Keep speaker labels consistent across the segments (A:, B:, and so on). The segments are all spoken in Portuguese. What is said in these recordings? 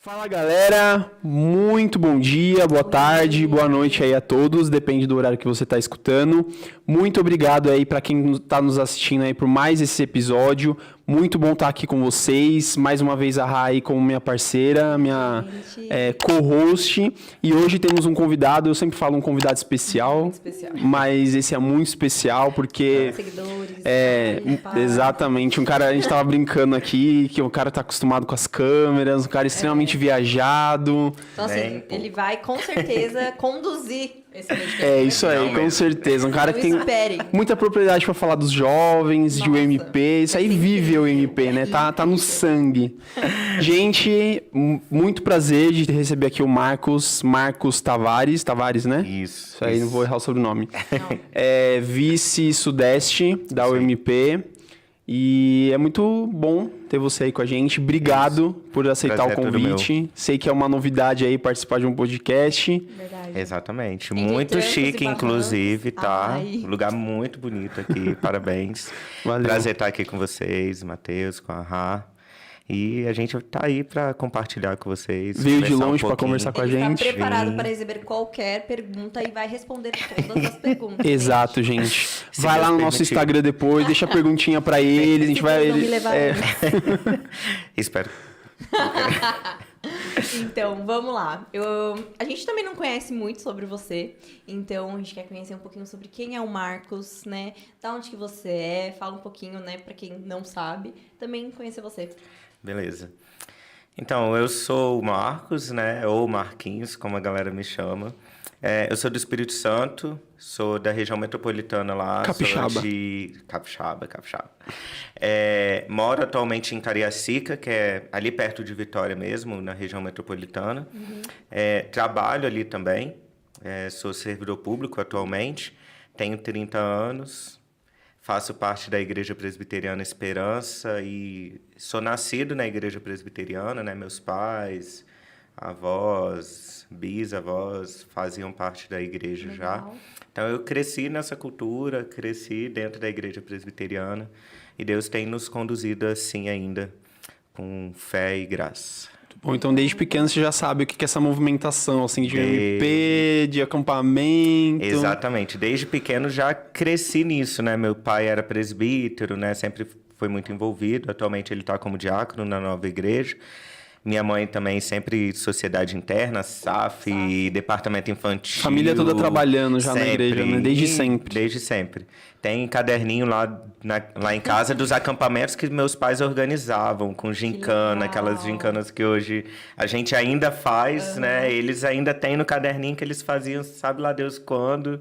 A: Fala galera, muito bom dia, boa tarde, boa noite aí a todos, depende do horário que você está escutando. Muito obrigado aí para quem está nos assistindo aí por mais esse episódio. Muito bom estar aqui com vocês, mais uma vez a Rai como minha parceira, minha co-host. E hoje temos um convidado, eu sempre falo um convidado especial,
B: muito especial.
A: Mas esse é muito especial porque...
B: Seguidores.
A: Exatamente, a gente tava brincando aqui que o cara tá acostumado com as câmeras, um cara extremamente viajado.
B: Então, assim, ele vai com certeza conduzir esse podcast.
A: É isso aí, com certeza. Um cara que tem muita propriedade para falar dos jovens, de UMP. Isso aí vive o UMP, né? Tá no sangue. Gente, muito prazer de receber aqui o Marcos Tavares, né?
C: Isso.
A: Isso aí, não vou errar o sobrenome. É vice-sudeste da UMP. E é muito bom ter você aí com a gente. Obrigado por aceitar o convite. Sei que é uma novidade aí participar de um podcast.
B: Verdade.
C: Exatamente. Muito chique, inclusive, tá?
B: Ai.
C: Um lugar muito bonito aqui. Parabéns.
A: Valeu.
C: Prazer estar aqui com vocês, Matheus, com a Rá. E a gente tá aí para compartilhar com vocês.
A: Veio de longe para conversar com a
B: Ele
A: gente.
B: está preparado para receber qualquer pergunta e vai responder todas as perguntas.
A: Exato, gente. Vai lá no nosso
C: permitir.
A: Instagram depois, deixa a perguntinha para ele, a gente vai...
B: Não me levar antes.
C: Espero.
B: Então, vamos lá. A gente também não conhece muito sobre você, então a gente quer conhecer um pouquinho sobre quem é o Marcos, né? Da onde que você é, fala um pouquinho, né, para quem não sabe, também conhecer você.
C: Beleza. Então, eu sou o Marcos, né? Ou Marquinhos, como a galera me chama. Eu sou do Espírito Santo, sou da região metropolitana lá.
A: Capixaba.
C: Sou de Capixaba. Moro atualmente em Cariacica, que é ali perto de Vitória mesmo, na região metropolitana. Trabalho ali também, sou servidor público atualmente, tenho 30 anos. Faço parte da Igreja Presbiteriana Esperança e sou nascido na Igreja Presbiteriana, né? Meus pais, avós, bisavós faziam parte da igreja.
B: Legal.
C: Já. Então, eu cresci nessa cultura, cresci dentro da Igreja Presbiteriana e Deus tem nos conduzido assim ainda, com fé e graça.
A: Bom, então desde pequeno você já sabe o que é essa movimentação, assim, de UMP, de acampamento.
C: Exatamente. Desde pequeno já cresci nisso, né? Meu pai era presbítero, né? Sempre foi muito envolvido. Atualmente ele está como diácono na nova igreja. Minha mãe também sempre sociedade interna, SAF, departamento infantil.
A: Família toda trabalhando já
C: sempre,
A: na igreja, né? Desde sempre.
C: Desde sempre. Tem caderninho lá em casa dos acampamentos que meus pais organizavam, com gincana, aquelas gincanas que hoje a gente ainda faz, né? Eles ainda têm no caderninho que eles faziam, sabe lá Deus quando.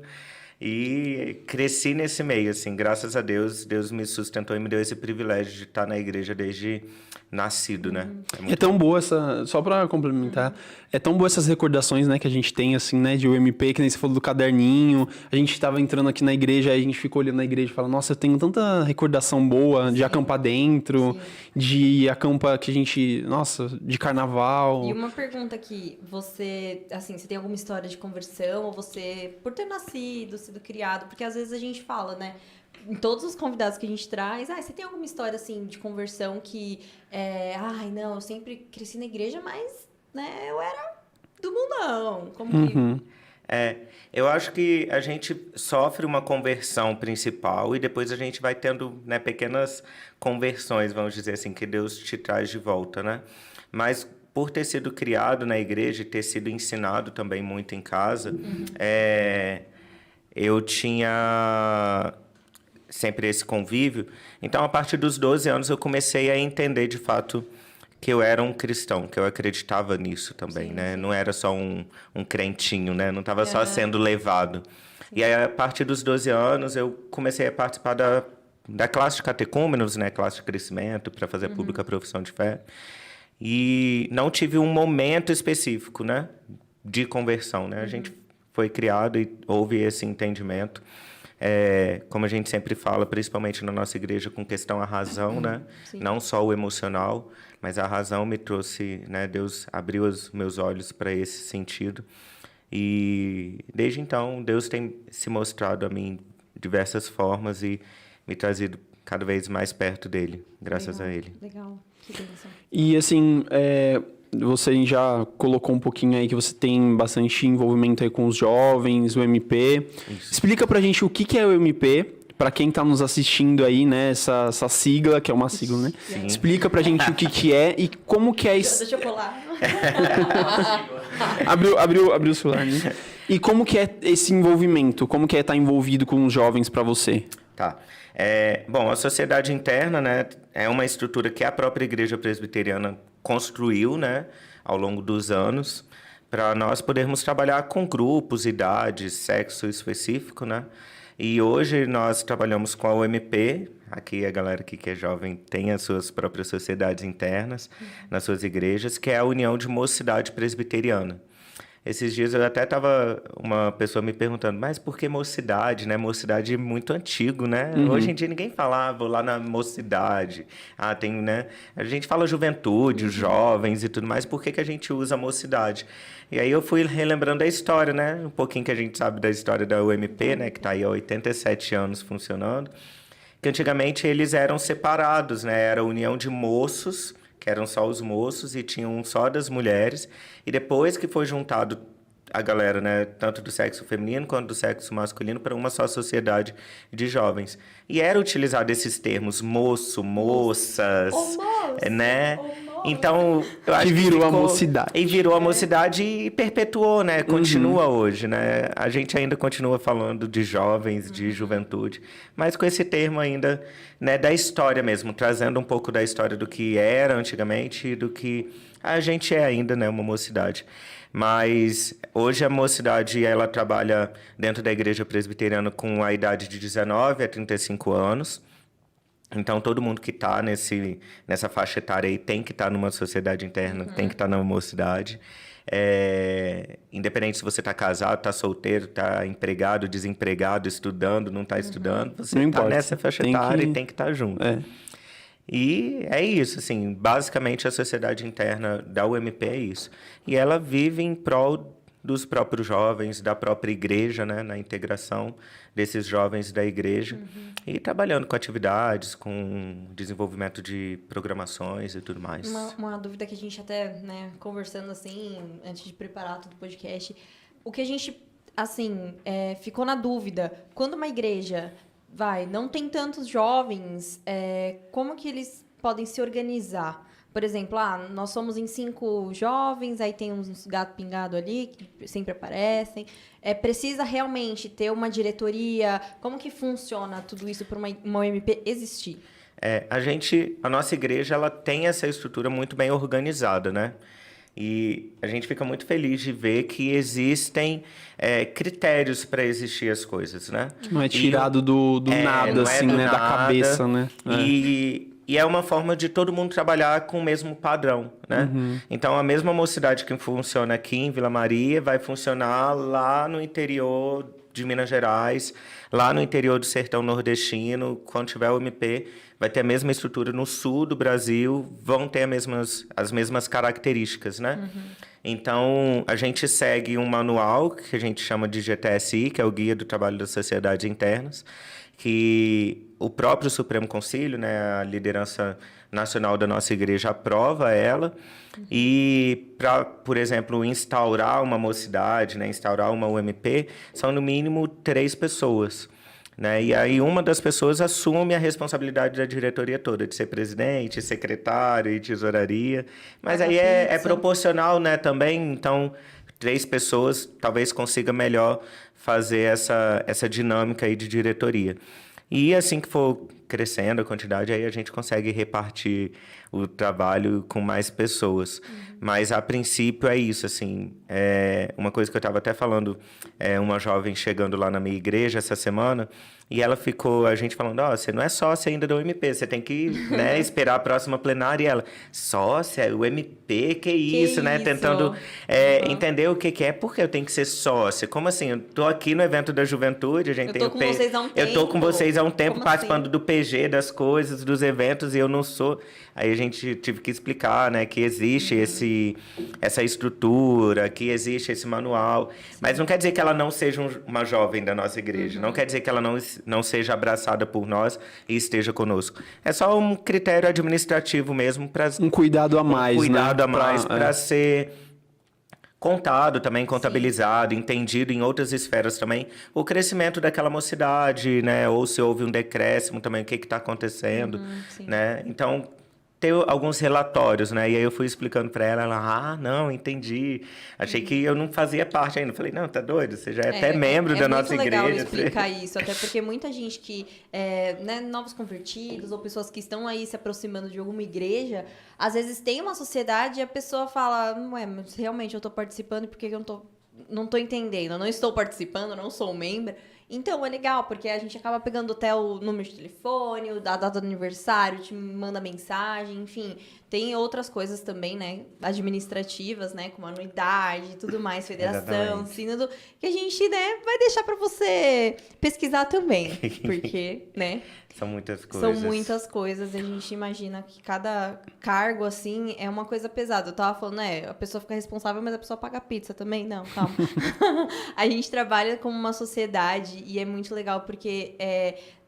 C: E cresci nesse meio, assim, graças a Deus, Deus me sustentou e me deu esse privilégio de estar na igreja desde nascido, né?
A: É tão boa só pra complementar, é tão boa essas recordações, né, que a gente tem, assim, né, de UMP, que nem você falou do caderninho, a gente tava entrando aqui na igreja, aí a gente ficou olhando na igreja e fala, nossa, eu tenho tanta recordação boa de acampar dentro, de acampa que a gente, nossa, de carnaval.
B: E uma pergunta aqui, você tem alguma história de conversão, ou você, por ter nascido, sido criado, porque às vezes a gente fala, né, em todos os convidados que a gente traz, você tem alguma história, assim, de conversão que, não, eu sempre cresci na igreja, mas, né, eu era do mundão, como que...
C: Eu acho que a gente sofre uma conversão principal e depois a gente vai tendo, né, pequenas conversões, vamos dizer assim, que Deus te traz de volta, né? Mas por ter sido criado na igreja e ter sido ensinado também muito em casa, eu tinha sempre esse convívio. Então, a partir dos 12 anos, eu comecei a entender, de fato, que eu era um cristão, que eu acreditava nisso também, né? Não era só um crentinho, né? Não estava só sendo levado. E aí, a partir dos 12 anos, eu comecei a participar da classe de catecúmenos, né? Classe de crescimento, para fazer pública a profissão de fé. E não tive um momento específico, né? De conversão, né? A gente foi criado e houve esse entendimento. Como a gente sempre fala, principalmente na nossa igreja, com questão à razão, né? Não só o emocional, mas a razão me trouxe, né? Deus abriu os meus olhos para esse sentido. E desde então, Deus tem se mostrado a mim de diversas formas e me trazido cada vez mais perto dele, graças a ele.
B: Legal, que bênção.
A: E assim, você já colocou um pouquinho aí que você tem bastante envolvimento aí com os jovens, o MP.
C: Isso.
A: Explica pra gente o que é o MP, pra quem tá nos assistindo aí, né? Essa sigla, que é uma sigla, né?
C: Sim.
A: Explica pra gente o que é e como que é isso.
B: Deixa eu pular.
A: Abriu o celular, né? E como que é esse envolvimento? Como que é estar envolvido com os jovens pra você?
C: Tá. Bom, a sociedade interna, né, é uma estrutura que a própria Igreja Presbiteriana construiu, né, ao longo dos anos, para nós podermos trabalhar com grupos, idades, sexo específico, né? E hoje nós trabalhamos com a UMP. Aqui a galera aqui que é jovem tem as suas próprias sociedades internas nas suas igrejas, que é a União de Mocidade Presbiteriana. Esses dias eu até estava uma pessoa me perguntando, mas por que mocidade, né? Mocidade é muito antigo, né? Hoje em dia ninguém fala, vou lá na mocidade. Tem, né? A gente fala juventude, os jovens e tudo mais. Por que a gente usa mocidade? E aí eu fui relembrando a história, né? Um pouquinho que a gente sabe da história da UMP, né? Que está aí há 87 anos funcionando. Que antigamente eles eram separados, né? Era a união de moços, que eram só os moços, e tinham um só das mulheres. E depois que foi juntado a galera, né, tanto do sexo feminino quanto do sexo masculino, para uma só sociedade de jovens. E era utilizado esses termos moço, moças, né? Então, eu acho
A: Que
C: que
A: virou a
C: ficou...
A: mocidade.
C: E virou a mocidade e perpetuou, né? Continua hoje, né? A gente ainda continua falando de jovens, de juventude, mas com esse termo ainda, né, da história mesmo, trazendo um pouco da história do que era antigamente e do que a gente é ainda, né, uma mocidade. Mas hoje a mocidade, ela trabalha dentro da Igreja Presbiteriana com a idade de 19 a 35 anos. Então, todo mundo que está nessa faixa etária aí tem que estar numa sociedade interna, tem que estar na mocidade. Independente se você está casado, está solteiro, está empregado, desempregado, estudando, não está estudando, você está nessa faixa etária e tem que estar junto. E é isso, assim, basicamente a sociedade interna da UMP é isso. E ela vive em prol dos próprios jovens, da própria igreja, né, na integração desses jovens da igreja, e trabalhando com atividades, com desenvolvimento de programações e tudo mais.
B: Uma dúvida que a gente até, né, conversando assim, antes de preparar todo o podcast, o que a gente, assim, ficou na dúvida, quando uma igreja não tem tantos jovens, como que eles podem se organizar? Por exemplo, nós somos em 5 jovens, aí tem uns gato pingado ali, que sempre aparecem. Precisa realmente ter uma diretoria? Como que funciona tudo isso para uma UMP existir?
C: A nossa igreja, ela tem essa estrutura muito bem organizada, né? E a gente fica muito feliz de ver que existem critérios para existir as coisas, né?
A: Não é tirado do nada, assim, né? Da cabeça, né?
C: E é uma forma de todo mundo trabalhar com o mesmo padrão, né? Então, a mesma mocidade que funciona aqui em Vila Maria vai funcionar lá no interior de Minas Gerais, lá no interior do sertão nordestino. Quando tiver o MP, vai ter a mesma estrutura no sul do Brasil, vão ter as mesmas características, né? Então, a gente segue um manual que a gente chama de GTSI, que é o Guia do Trabalho das Sociedades Internas, que o próprio Supremo Concílio, né, a liderança nacional da nossa igreja, aprova ela. E para, por exemplo, instaurar uma mocidade, né, instaurar uma UMP, são no mínimo 3 pessoas. Né? E aí uma das pessoas assume a responsabilidade da diretoria toda, de ser presidente, secretário e tesouraria. Mas aí é proporcional, né, também. Então, 3 pessoas talvez consiga melhor fazer essa dinâmica aí de diretoria. E assim que for crescendo a quantidade, aí a gente consegue repartir o trabalho com mais pessoas. Mas, a princípio, é isso, assim. Uma coisa que eu estava até falando, uma jovem chegando lá na minha igreja essa semana, e ela ficou, a gente falando, você não é sócia ainda da UMP, você tem que, né, esperar a próxima plenária. E ela, sócia, UMP, que isso, né? Tentando entender o que é, porque eu tenho que ser sócia. Como assim? Eu tô aqui no evento da juventude, a gente tem o
B: vocês há um tempo.
C: Eu tô com vocês há um tempo,
B: Como
C: participando
B: assim?
C: do PG, das coisas, dos eventos, e eu não sou. Aí a gente tive que explicar, né, que existe essa estrutura, que existe esse manual. Mas não quer dizer que ela não seja uma jovem da nossa igreja. Não quer dizer que ela não não seja abraçada por nós e esteja conosco. É só um critério administrativo mesmo para
A: Um cuidado a mais,
C: cuidado
A: né?
C: a mais para ser contado também, contabilizado, entendido em outras esferas também, o crescimento daquela mocidade, né? Ou se houve um decréscimo também, o que está acontecendo, né? Então, ter alguns relatórios, né? E aí eu fui explicando para ela, não, entendi. Achei que eu não fazia parte ainda. Falei, não, tá doido? Você já é até membro da nossa igreja.
B: É muito legal explicar isso, até porque muita gente que, né, novos convertidos ou pessoas que estão aí se aproximando de alguma igreja, às vezes tem uma sociedade e a pessoa fala, ué, mas realmente eu tô participando e por que eu não tô entendendo? Eu não estou participando, eu não sou membro. Então, é legal, porque a gente acaba pegando até o número de telefone, a data do aniversário, te manda mensagem, enfim. Tem outras coisas também, né, administrativas, né, como anuidade e tudo mais, federação, sínodo, que a gente, né, vai deixar para você pesquisar também, porque, né...
C: São muitas coisas.
B: São muitas coisas. A gente imagina que cada cargo, assim, é uma coisa pesada. Eu tava falando, a pessoa fica responsável, mas a pessoa paga pizza também? Não, calma. A gente trabalha como uma sociedade e é muito legal porque,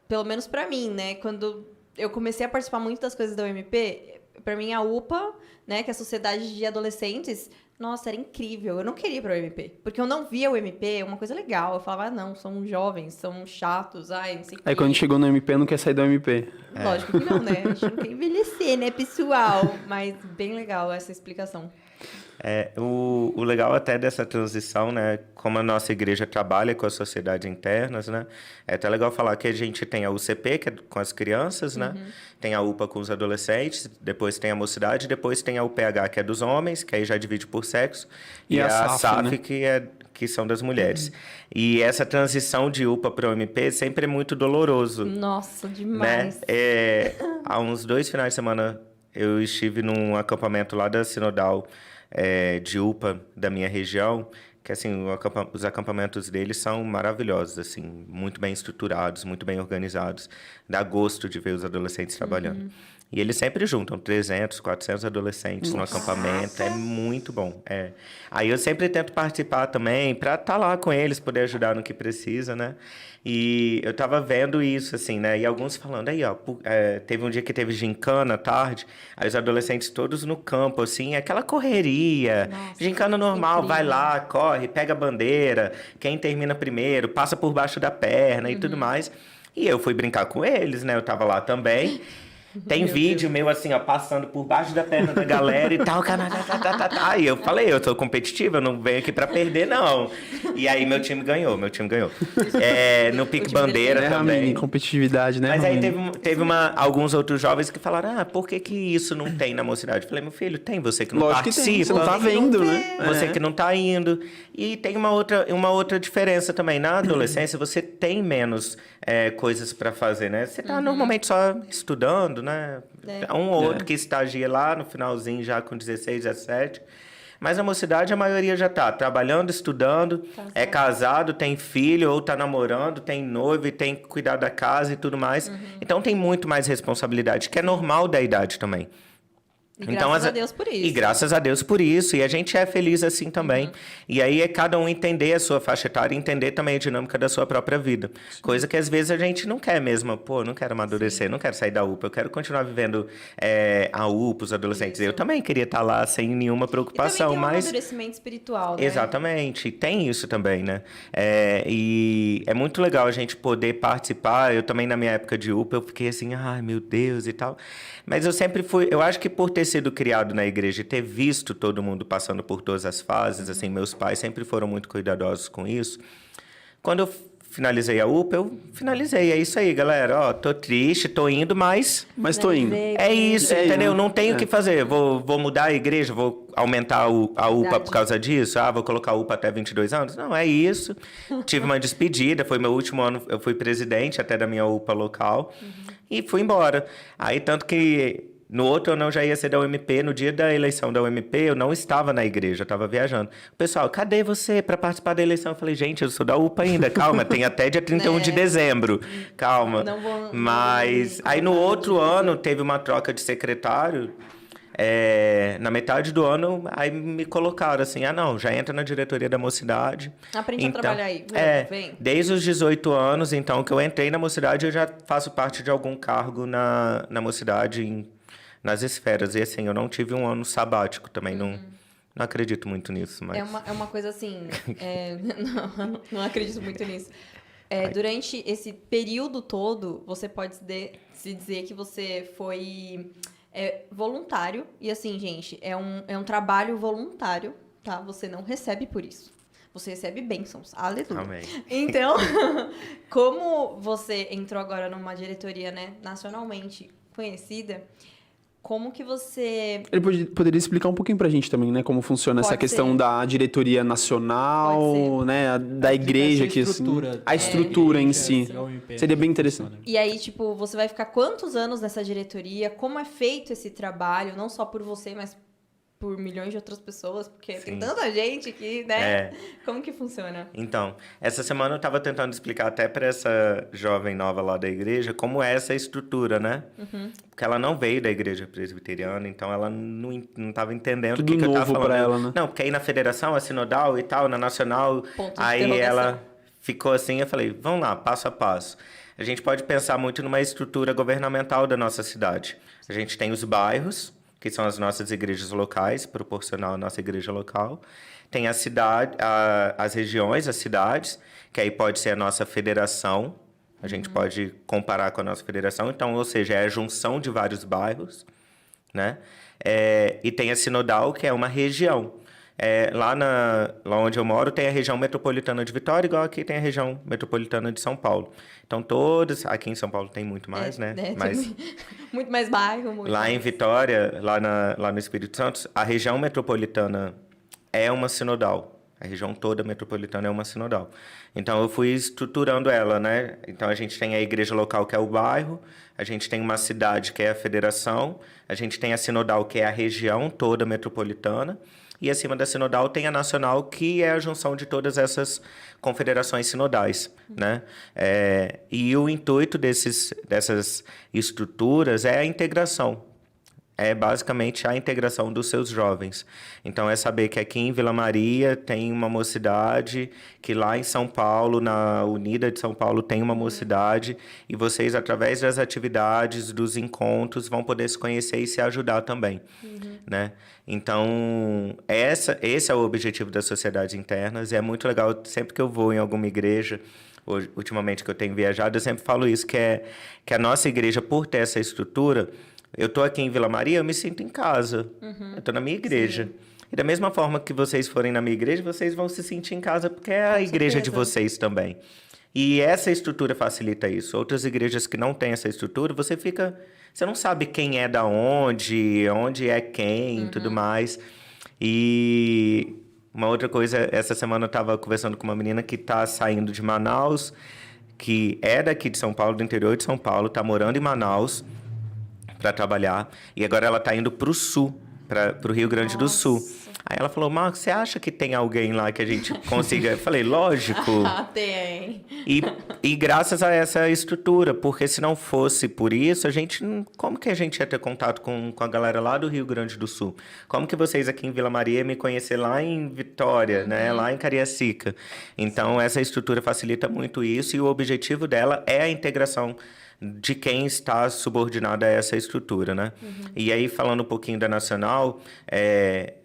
B: pelo menos pra mim, né? Quando eu comecei a participar muito das coisas da UMP, pra mim a UPA, né? Que é a Sociedade de Adolescentes... Nossa, era incrível. Eu não queria ir para o MP. Porque eu não via o MP uma coisa legal. Eu falava, não, são jovens, são chatos, não sei o quê.
A: Aí quando chegou no MP, não quer sair do MP.
B: Lógico que não, né? A gente não quer envelhecer, né, pessoal? Mas bem legal essa explicação.
C: O legal até dessa transição, né, como a nossa igreja trabalha com as sociedades internas, né, é até legal falar que a gente tem a UCP, que é com as crianças, né, tem a UPA com os adolescentes, depois tem a mocidade, depois tem a UPH, que é dos homens, que aí já divide por sexo, e a SAF, né? que são das mulheres. E essa transição de UPA para o MP sempre é muito doloroso.
B: Nossa, demais.
C: Né? Há uns 2 finais de semana eu estive num acampamento lá da Sinodal, de UPA da minha região, que assim, os acampamentos deles são maravilhosos, assim, muito bem estruturados, muito bem organizados. Dá gosto de ver os adolescentes trabalhando. E eles sempre juntam 300, 400 adolescentes no acampamento. É muito bom. Aí eu sempre tento participar também, para estar lá com eles, poder ajudar no que precisa, né? E eu tava vendo isso, assim, né? E alguns falando, aí, ó, teve um dia que teve gincana à tarde, aí os adolescentes todos no campo, assim, aquela correria. Nossa, gincana normal, incrível. Vai lá, corre, pega a bandeira, quem termina primeiro, passa por baixo da perna e tudo mais. E eu fui brincar com eles, né? Eu tava lá também. Tem vídeo meu, assim, ó, passando por baixo da perna da galera e tal. E eu falei, eu sou competitivo, eu não venho aqui pra perder, não. E aí meu time ganhou. No Pique Bandeira também.
A: Competitividade, né?
C: Mas aí teve alguns outros jovens que falaram, por que isso não tem na mocidade? Eu falei, meu filho, tem, você que não participa. Que tem,
A: você não tá vendo, né?
C: Você que não tá indo. E tem uma outra diferença também. Na adolescência, você tem menos coisas pra fazer, né? Você tá normalmente só estudando, né? Um ou outro que estagia lá no finalzinho, já com 16, 17. Mas na mocidade, a maioria já tá trabalhando, estudando, é casado, tem filho, ou tá namorando, tem noivo, e tem que cuidar da casa e tudo mais. Então, tem muito mais responsabilidade, que é normal da idade também.
B: E graças a Deus por isso.
C: E graças a Deus por isso. E a gente é feliz assim também. E aí é cada um entender a sua faixa etária e entender também a dinâmica da sua própria vida. Sim. Coisa que às vezes a gente não quer mesmo. Pô, não quero amadurecer, não quero sair da UPA. Eu quero continuar vivendo a UPA, os adolescentes. Isso. Eu também queria estar lá sem nenhuma preocupação.
B: E também tem um amadurecimento espiritual, né?
C: Exatamente. Tem isso também, né? E é muito legal a gente poder participar. Eu também, na minha época de UPA, eu fiquei assim, ai, meu Deus e tal. Mas eu sempre fui... Eu acho que por ter sido criado na igreja e ter visto todo mundo passando por todas as fases, assim, meus pais sempre foram muito cuidadosos com isso. Quando eu finalizei a UPA, eu finalizei. É isso aí, galera. Ó, tô triste, tô indo, mas
A: tô indo.
C: É isso, entendeu? Não tenho o que fazer. Vou mudar a igreja, vou aumentar a UPA por causa disso. Vou colocar a UPA até 22 anos. Não, é isso. Tive uma despedida, foi meu último ano, eu fui presidente até da minha UPA local. E fui embora. Aí, tanto que no outro eu não já ia ser da UMP. No dia da eleição da UMP, eu não estava na igreja, eu estava viajando. O pessoal, cadê você para participar da eleição? Eu falei, gente, eu sou da UPA ainda, calma, tem até dia 31 de dezembro. Calma. Mas aí no outro ano teve uma troca de secretário. Na metade do ano, aí me colocaram assim, não, já entra na diretoria da Mocidade.
B: Aprende a trabalhar aí. Vem.
C: Desde os 18 anos, então, que eu entrei na Mocidade, eu já faço parte de algum cargo na Mocidade, nas esferas. E assim, eu não tive um ano sabático também, não acredito muito nisso. Mas...
B: É uma coisa assim, não acredito muito nisso. Durante esse período todo, você pode se dizer que você foi... voluntário, e assim, gente, é um trabalho voluntário, tá? Você não recebe por isso. Você recebe bênçãos. Aleluia.
C: Amém.
B: Então, como você entrou agora numa diretoria, né, nacionalmente conhecida, como que você...
A: Ele poderia explicar um pouquinho pra gente também, né? Como funciona essa questão da diretoria nacional, né? Da igreja. A estrutura em si. Seria bem interessante.
B: E aí, tipo, você vai ficar quantos anos nessa diretoria? Como é feito esse trabalho? Não só por você, mas por milhões de outras pessoas. Porque tem tanta gente que, né? Como que funciona?
C: Então, essa semana eu estava tentando explicar até para essa jovem nova lá da igreja como é essa estrutura, né? Porque ela não veio da igreja presbiteriana, então ela não estava entendendo o que eu estava falando.
A: Pra ela, né?
C: Não, porque aí na federação, a sinodal e tal, na nacional, aí ela ficou assim, eu falei, vamos lá, passo a passo. A gente pode pensar muito numa estrutura governamental da nossa cidade. A gente tem os bairros, que são as nossas igrejas locais, proporcional à nossa igreja local. Tem a cidade, as regiões, as cidades, que aí pode ser a nossa federação. A gente pode comparar com a nossa federação. Então, ou seja, é a junção de vários bairros, né? E tem a sinodal, que é uma região. Lá onde eu moro tem a região metropolitana de Vitória, igual aqui tem a região metropolitana de São Paulo. Então, todas... Aqui em São Paulo tem muito mais, né? Mas,
B: muito mais bairro.
C: lá em Vitória, lá no Espírito Santo, a região metropolitana é uma sinodal. A região toda metropolitana é uma sinodal. Então, eu fui estruturando ela, né? Então, a gente tem a igreja local, que é o bairro. A gente tem uma cidade, que é a federação. A gente tem a sinodal, que é a região toda metropolitana. E acima da sinodal tem a nacional, que é a junção de todas essas confederações sinodais, né? E o intuito dessas estruturas é a integração. É basicamente a integração dos seus jovens. Então, é saber que aqui em Vila Maria tem uma mocidade, que lá em São Paulo, na Unida de São Paulo, tem uma mocidade, e vocês, através das atividades, dos encontros, vão poder se conhecer e se ajudar também, né? Então, esse é o objetivo das sociedades internas, e é muito legal, sempre que eu vou em alguma igreja, ultimamente que eu tenho viajado, eu sempre falo isso, que a nossa igreja, por ter essa estrutura... Eu estou aqui em Vila Maria, eu me sinto em casa. Eu estou na minha igreja. Sim. E da mesma forma que vocês forem na minha igreja, vocês vão se sentir em casa, porque é a igreja de vocês também. E essa estrutura facilita isso. Outras igrejas que não têm essa estrutura, você não sabe quem é da onde é quem, tudo mais. E uma outra coisa, essa semana eu estava conversando com uma menina que está saindo de Manaus, que é daqui de São Paulo, do interior de São Paulo, está morando em Manaus para trabalhar, e agora ela está indo para o sul, para o Rio Grande do Sul. Aí ela falou, Marcos, você acha que tem alguém lá que a gente consiga? Eu falei, lógico.
B: Tem.
C: E graças a essa estrutura, porque se não fosse por isso, como que a gente ia ter contato com a galera lá do Rio Grande do Sul? Como que vocês aqui em Vila Maria me conhecer lá em Vitória, né? Lá em Cariacica? Então, essa estrutura facilita muito isso, e o objetivo dela é a integração de quem está subordinado a essa estrutura, né? E aí, falando um pouquinho da Nacional,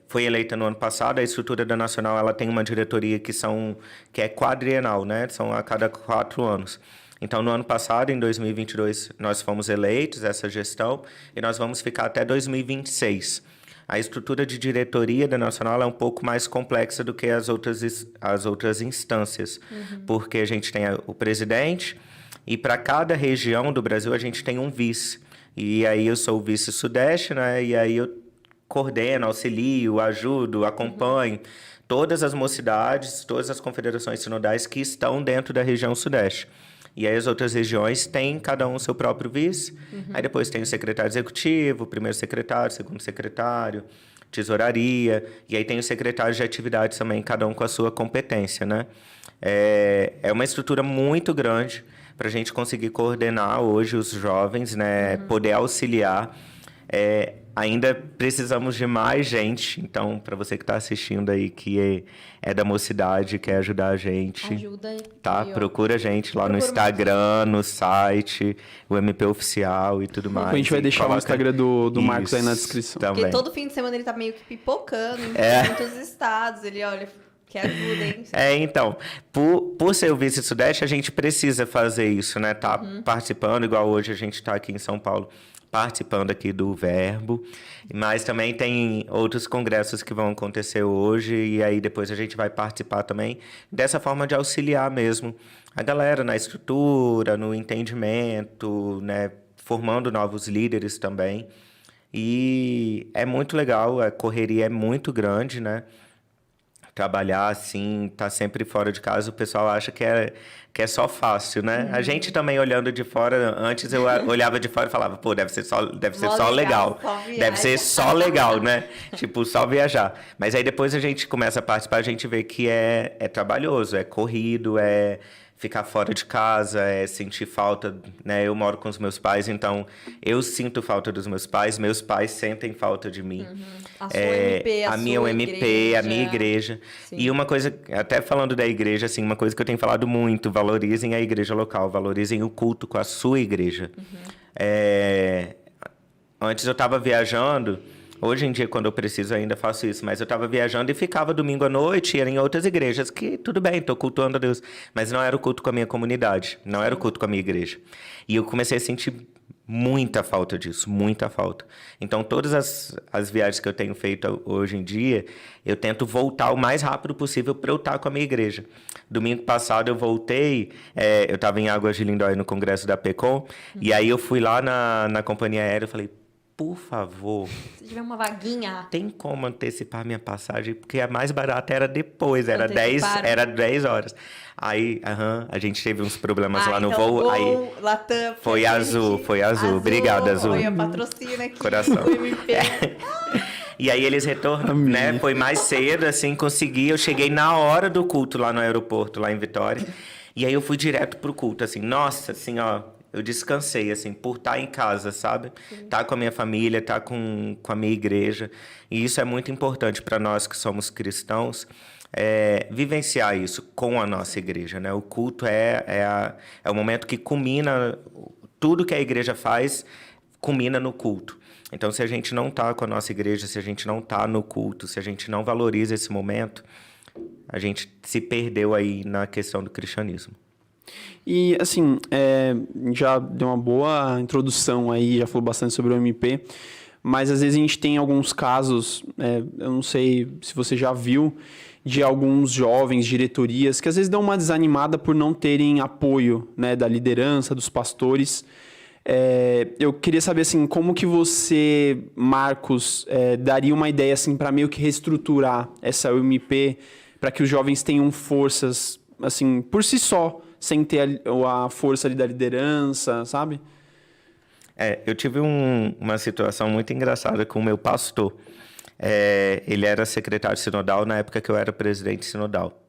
C: foi eleita no ano passado. A estrutura da Nacional, ela tem uma diretoria que é quadrienal, né? São a cada 4 anos. Então, no ano passado, em 2022, nós fomos eleitos, essa gestão, e nós vamos ficar até 2026. A estrutura de diretoria da Nacional é um pouco mais complexa do que as outras instâncias, porque a gente tem o presidente, e para cada região do Brasil a gente tem um vice. E aí eu sou o vice-sudeste, né? E aí eu coordeno, auxilio, ajudo, acompanho todas as mocidades, todas as confederações sinodais que estão dentro da região sudeste. E aí as outras regiões têm cada um seu próprio vice. Aí depois tem o secretário executivo, o primeiro secretário, segundo secretário, tesouraria. E aí tem os secretários de atividades também, cada um com a sua competência, né? É uma estrutura muito grande para a gente conseguir coordenar hoje os jovens, né? Poder auxiliar. ainda precisamos de mais gente. Então, para você que está assistindo aí, que é da mocidade, quer ajudar a gente,
B: Ajuda
C: tá?
B: aí, ó.
C: Procura a gente lá no
B: Procura
C: Instagram, no site, o MP Oficial e tudo mais.
A: A gente vai
C: E
A: deixar o
C: coloca-
A: Instagram do Marcos aí na
C: Isso,
A: descrição.
B: Porque
C: Também.
B: todo fim de semana ele tá meio que pipocando em muitos estados. Ele, olha, que ajuda, hein?
C: Então, por ser o Vice-Sudeste, a gente precisa fazer isso, né? Tá participando, igual hoje a gente tá aqui em São Paulo, participando aqui do Verbo, mas também tem outros congressos que vão acontecer hoje, e aí depois a gente vai participar também, dessa forma de auxiliar mesmo a galera na estrutura, no entendimento, né? Formando novos líderes também. E é muito legal, a correria é muito grande, né? Trabalhar assim, tá sempre fora de casa, o pessoal acha que é só fácil, né? A gente também olhando de fora, antes eu olhava de fora e falava, pô, deve ser só legal.
B: Só viagem.
C: Deve ser só legal, né? Tipo, só viajar. Mas aí depois a gente começa a participar, a gente vê que é trabalhoso, é corrido, é ficar fora de casa, é sentir falta, né? Eu moro com os meus pais, então eu sinto falta dos meus pais sentem falta de mim.
B: A sua MP,
C: a minha
B: sua
C: UMP,
B: igreja.
C: a minha igreja.
B: Sim.
C: E uma coisa, até falando da igreja, assim, uma coisa que eu tenho falado muito, valorizem a igreja local, valorizem o culto com a sua igreja. Antes eu estava viajando, hoje em dia, quando eu preciso, ainda faço isso, mas eu estava viajando e ficava domingo à noite, ia em outras igrejas, que tudo bem, estou cultuando a Deus, mas não era o culto com a minha comunidade, não era o culto com a minha igreja. E eu comecei a sentir muita falta disso, muita falta. Então, todas as viagens que eu tenho feito hoje em dia, eu tento voltar o mais rápido possível para eu estar com a minha igreja. Domingo passado eu voltei, eu estava em Águas de Lindóia no congresso da PECOM, e aí eu fui lá na companhia aérea e falei, por favor,
B: Se tiver uma vaguinha,
C: tem como antecipar minha passagem? Porque a mais barata era depois, era 10
B: Anteciparam.
C: horas. Aí, a gente teve uns problemas lá no
B: então,
C: voo, aí
B: Latam,
C: foi
B: pra
C: azul,
B: gente.
C: foi azul. Obrigado, Azul.
B: Olha, patrocina aqui.
C: Coração.
B: O MP.
C: E aí eles retornam, né? Foi mais cedo, assim, consegui. Eu cheguei na hora do culto lá no aeroporto, lá em Vitória. E aí eu fui direto pro culto, assim. Nossa, assim, ó, eu descansei, assim, por estar em casa, sabe? Estar com a minha família, estar com a minha igreja. E isso é muito importante para nós que somos cristãos, vivenciar isso com a nossa igreja, né? O culto é o momento que culmina, tudo que a igreja faz culmina no culto. Então, se a gente não está com a nossa igreja, se a gente não está no culto, se a gente não valoriza esse momento, a gente se perdeu aí na questão do cristianismo.
A: E, assim, já deu uma boa introdução aí, já falou bastante sobre o MP, mas às vezes a gente tem alguns casos, eu não sei se você já viu, de alguns jovens, diretorias, que às vezes dão uma desanimada por não terem apoio, né, da liderança, dos pastores. Eu queria saber, assim, como que você, Marcos, daria uma ideia, assim, para meio que reestruturar essa UMP, para que os jovens tenham forças, assim, por si só, sem ter a força ali da liderança, sabe?
C: Eu tive uma situação muito engraçada com o meu pastor. Ele era secretário sinodal na época que eu era presidente sinodal.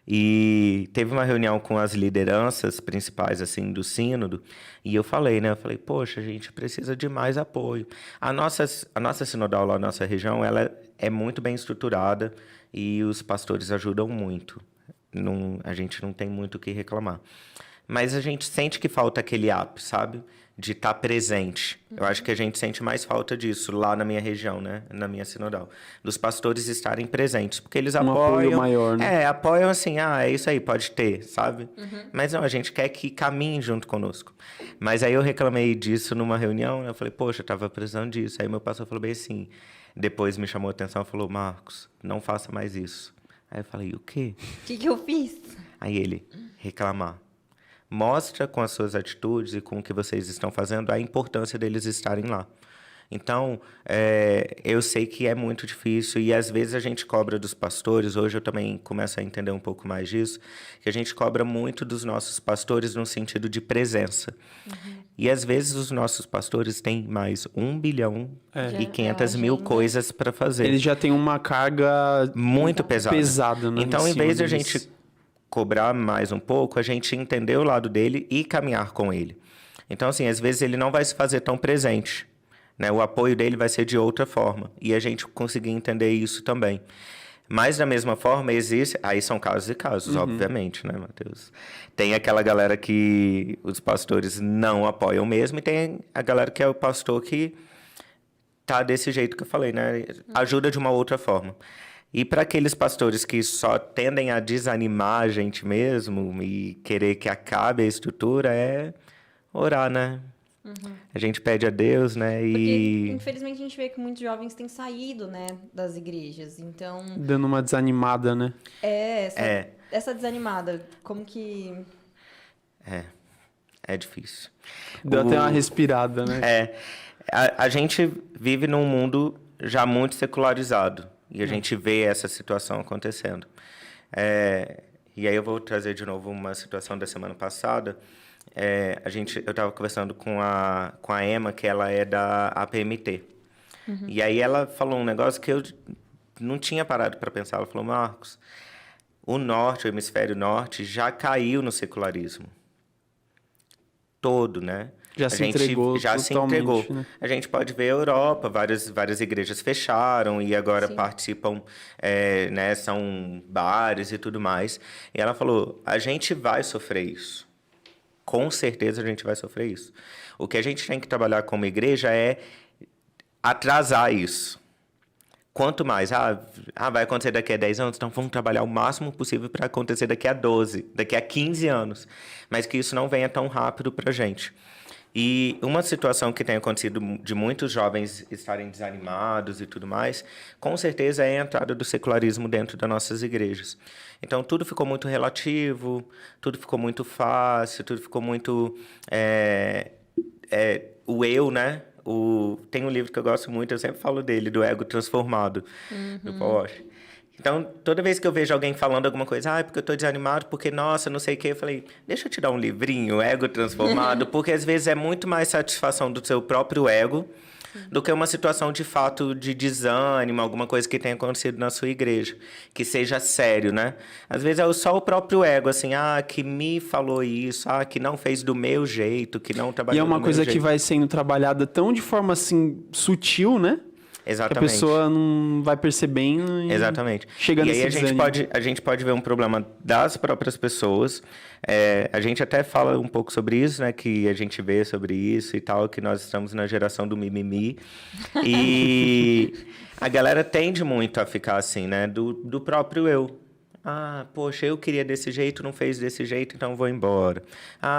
C: E teve uma reunião com as lideranças principais, assim, do sínodo, e eu falei, né? Eu falei, poxa, a gente precisa de mais apoio. A nossa sinodal lá na nossa região, ela é muito bem estruturada e os pastores ajudam muito. A gente não tem muito o que reclamar. Mas a gente sente que falta aquele up, sabe? De estar presente. Eu acho que a gente sente mais falta disso lá na minha região, né? Na minha sinodal. Dos pastores estarem presentes. Porque eles apoiam...
A: apoio maior, né?
C: Apoiam assim, é isso aí, pode ter, sabe? Mas não, a gente quer que caminhe junto conosco. Mas aí eu reclamei disso numa reunião, eu falei, poxa, eu estava precisando disso. Aí meu pastor falou bem assim, depois me chamou a atenção e falou, Marcos, não faça mais isso. Aí eu falei, o quê?
B: O que eu fiz?
C: Aí ele, reclamar. Mostra com as suas atitudes e com o que vocês estão fazendo a importância deles estarem lá. Então, eu sei que é muito difícil e às vezes a gente cobra dos pastores, hoje eu também começo a entender um pouco mais disso, que a gente cobra muito dos nossos pastores no sentido de presença. E às vezes os nossos pastores têm mais 1 bilhão e 500 mil coisas para fazer.
A: Eles já têm uma carga
C: muito pesada.
A: Né,
C: então,
A: em
C: em
A: cima
C: vez de a
A: deles.
C: gente cobrar mais um pouco, a gente entender o lado dele e caminhar com ele. Então, assim, às vezes ele não vai se fazer tão presente, né? O apoio dele vai ser de outra forma. E a gente conseguir entender isso também. Mas, da mesma forma, existe... Aí são casos e casos, obviamente, né, Matheus? Tem aquela galera que os pastores não apoiam mesmo, e tem a galera que é o pastor que tá desse jeito que eu falei, né? Ajuda de uma outra forma. E para aqueles pastores que só tendem a desanimar a gente mesmo e querer que acabe a estrutura, é orar, né? A gente pede a Deus, né?
B: Porque, infelizmente, a gente vê que muitos jovens têm saído, né, das igrejas. Então,
A: Dando uma desanimada, né?
B: essa desanimada, como que...
C: É difícil.
A: Deu até uma respirada, né?
C: A gente vive num mundo já muito secularizado. E a gente vê essa situação acontecendo. E aí eu vou trazer de novo uma situação da semana passada. Eu estava conversando com a Emma, que ela é da APMT. E aí ela falou um negócio que eu não tinha parado para pensar. Ela falou, Marcos, o hemisfério norte, já caiu no secularismo. Todo, né?
A: Já se entregou totalmente, né?
C: A gente pode ver a Europa, várias igrejas fecharam e agora participam, né, são bares e tudo mais. E ela falou, a gente vai sofrer isso. Com certeza a gente vai sofrer isso. O que a gente tem que trabalhar como igreja é atrasar isso. Quanto mais, vai acontecer daqui a 10 anos, então vamos trabalhar o máximo possível para acontecer daqui a 12, daqui a 15 anos. Mas que isso não venha tão rápido para a gente. E uma situação que tem acontecido de muitos jovens estarem desanimados e tudo mais, com certeza é a entrada do secularismo dentro das nossas igrejas. Então, tudo ficou muito relativo, tudo ficou muito fácil, tudo ficou muito... o eu, né? Tem um livro que eu gosto muito, eu sempre falo dele, do Ego Transformado, do Paul Washer. Então, toda vez que eu vejo alguém falando alguma coisa, porque eu estou desanimado, porque, nossa, não sei o quê, eu falei, deixa eu te dar um livrinho, Ego Transformado, porque às vezes é muito mais satisfação do seu próprio ego do que uma situação de fato de desânimo, alguma coisa que tenha acontecido na sua igreja, que seja sério, né? Às vezes é só o próprio ego, assim, que me falou isso, que não fez do meu jeito, que não trabalhou do meu jeito.
A: E é uma coisa que vai sendo trabalhada tão de forma, assim, sutil, né?
C: Exatamente.
A: Que a pessoa não vai percebendo e
C: exatamente.
A: Chega
C: e
A: nesse
C: aí a gente pode ver um problema das próprias pessoas. A gente até fala um pouco sobre isso, né? Que a gente vê sobre isso e tal, que nós estamos na geração do mimimi. E a galera tende muito a ficar assim, né? Do próprio eu. Poxa, eu queria desse jeito, não fez desse jeito, então vou embora.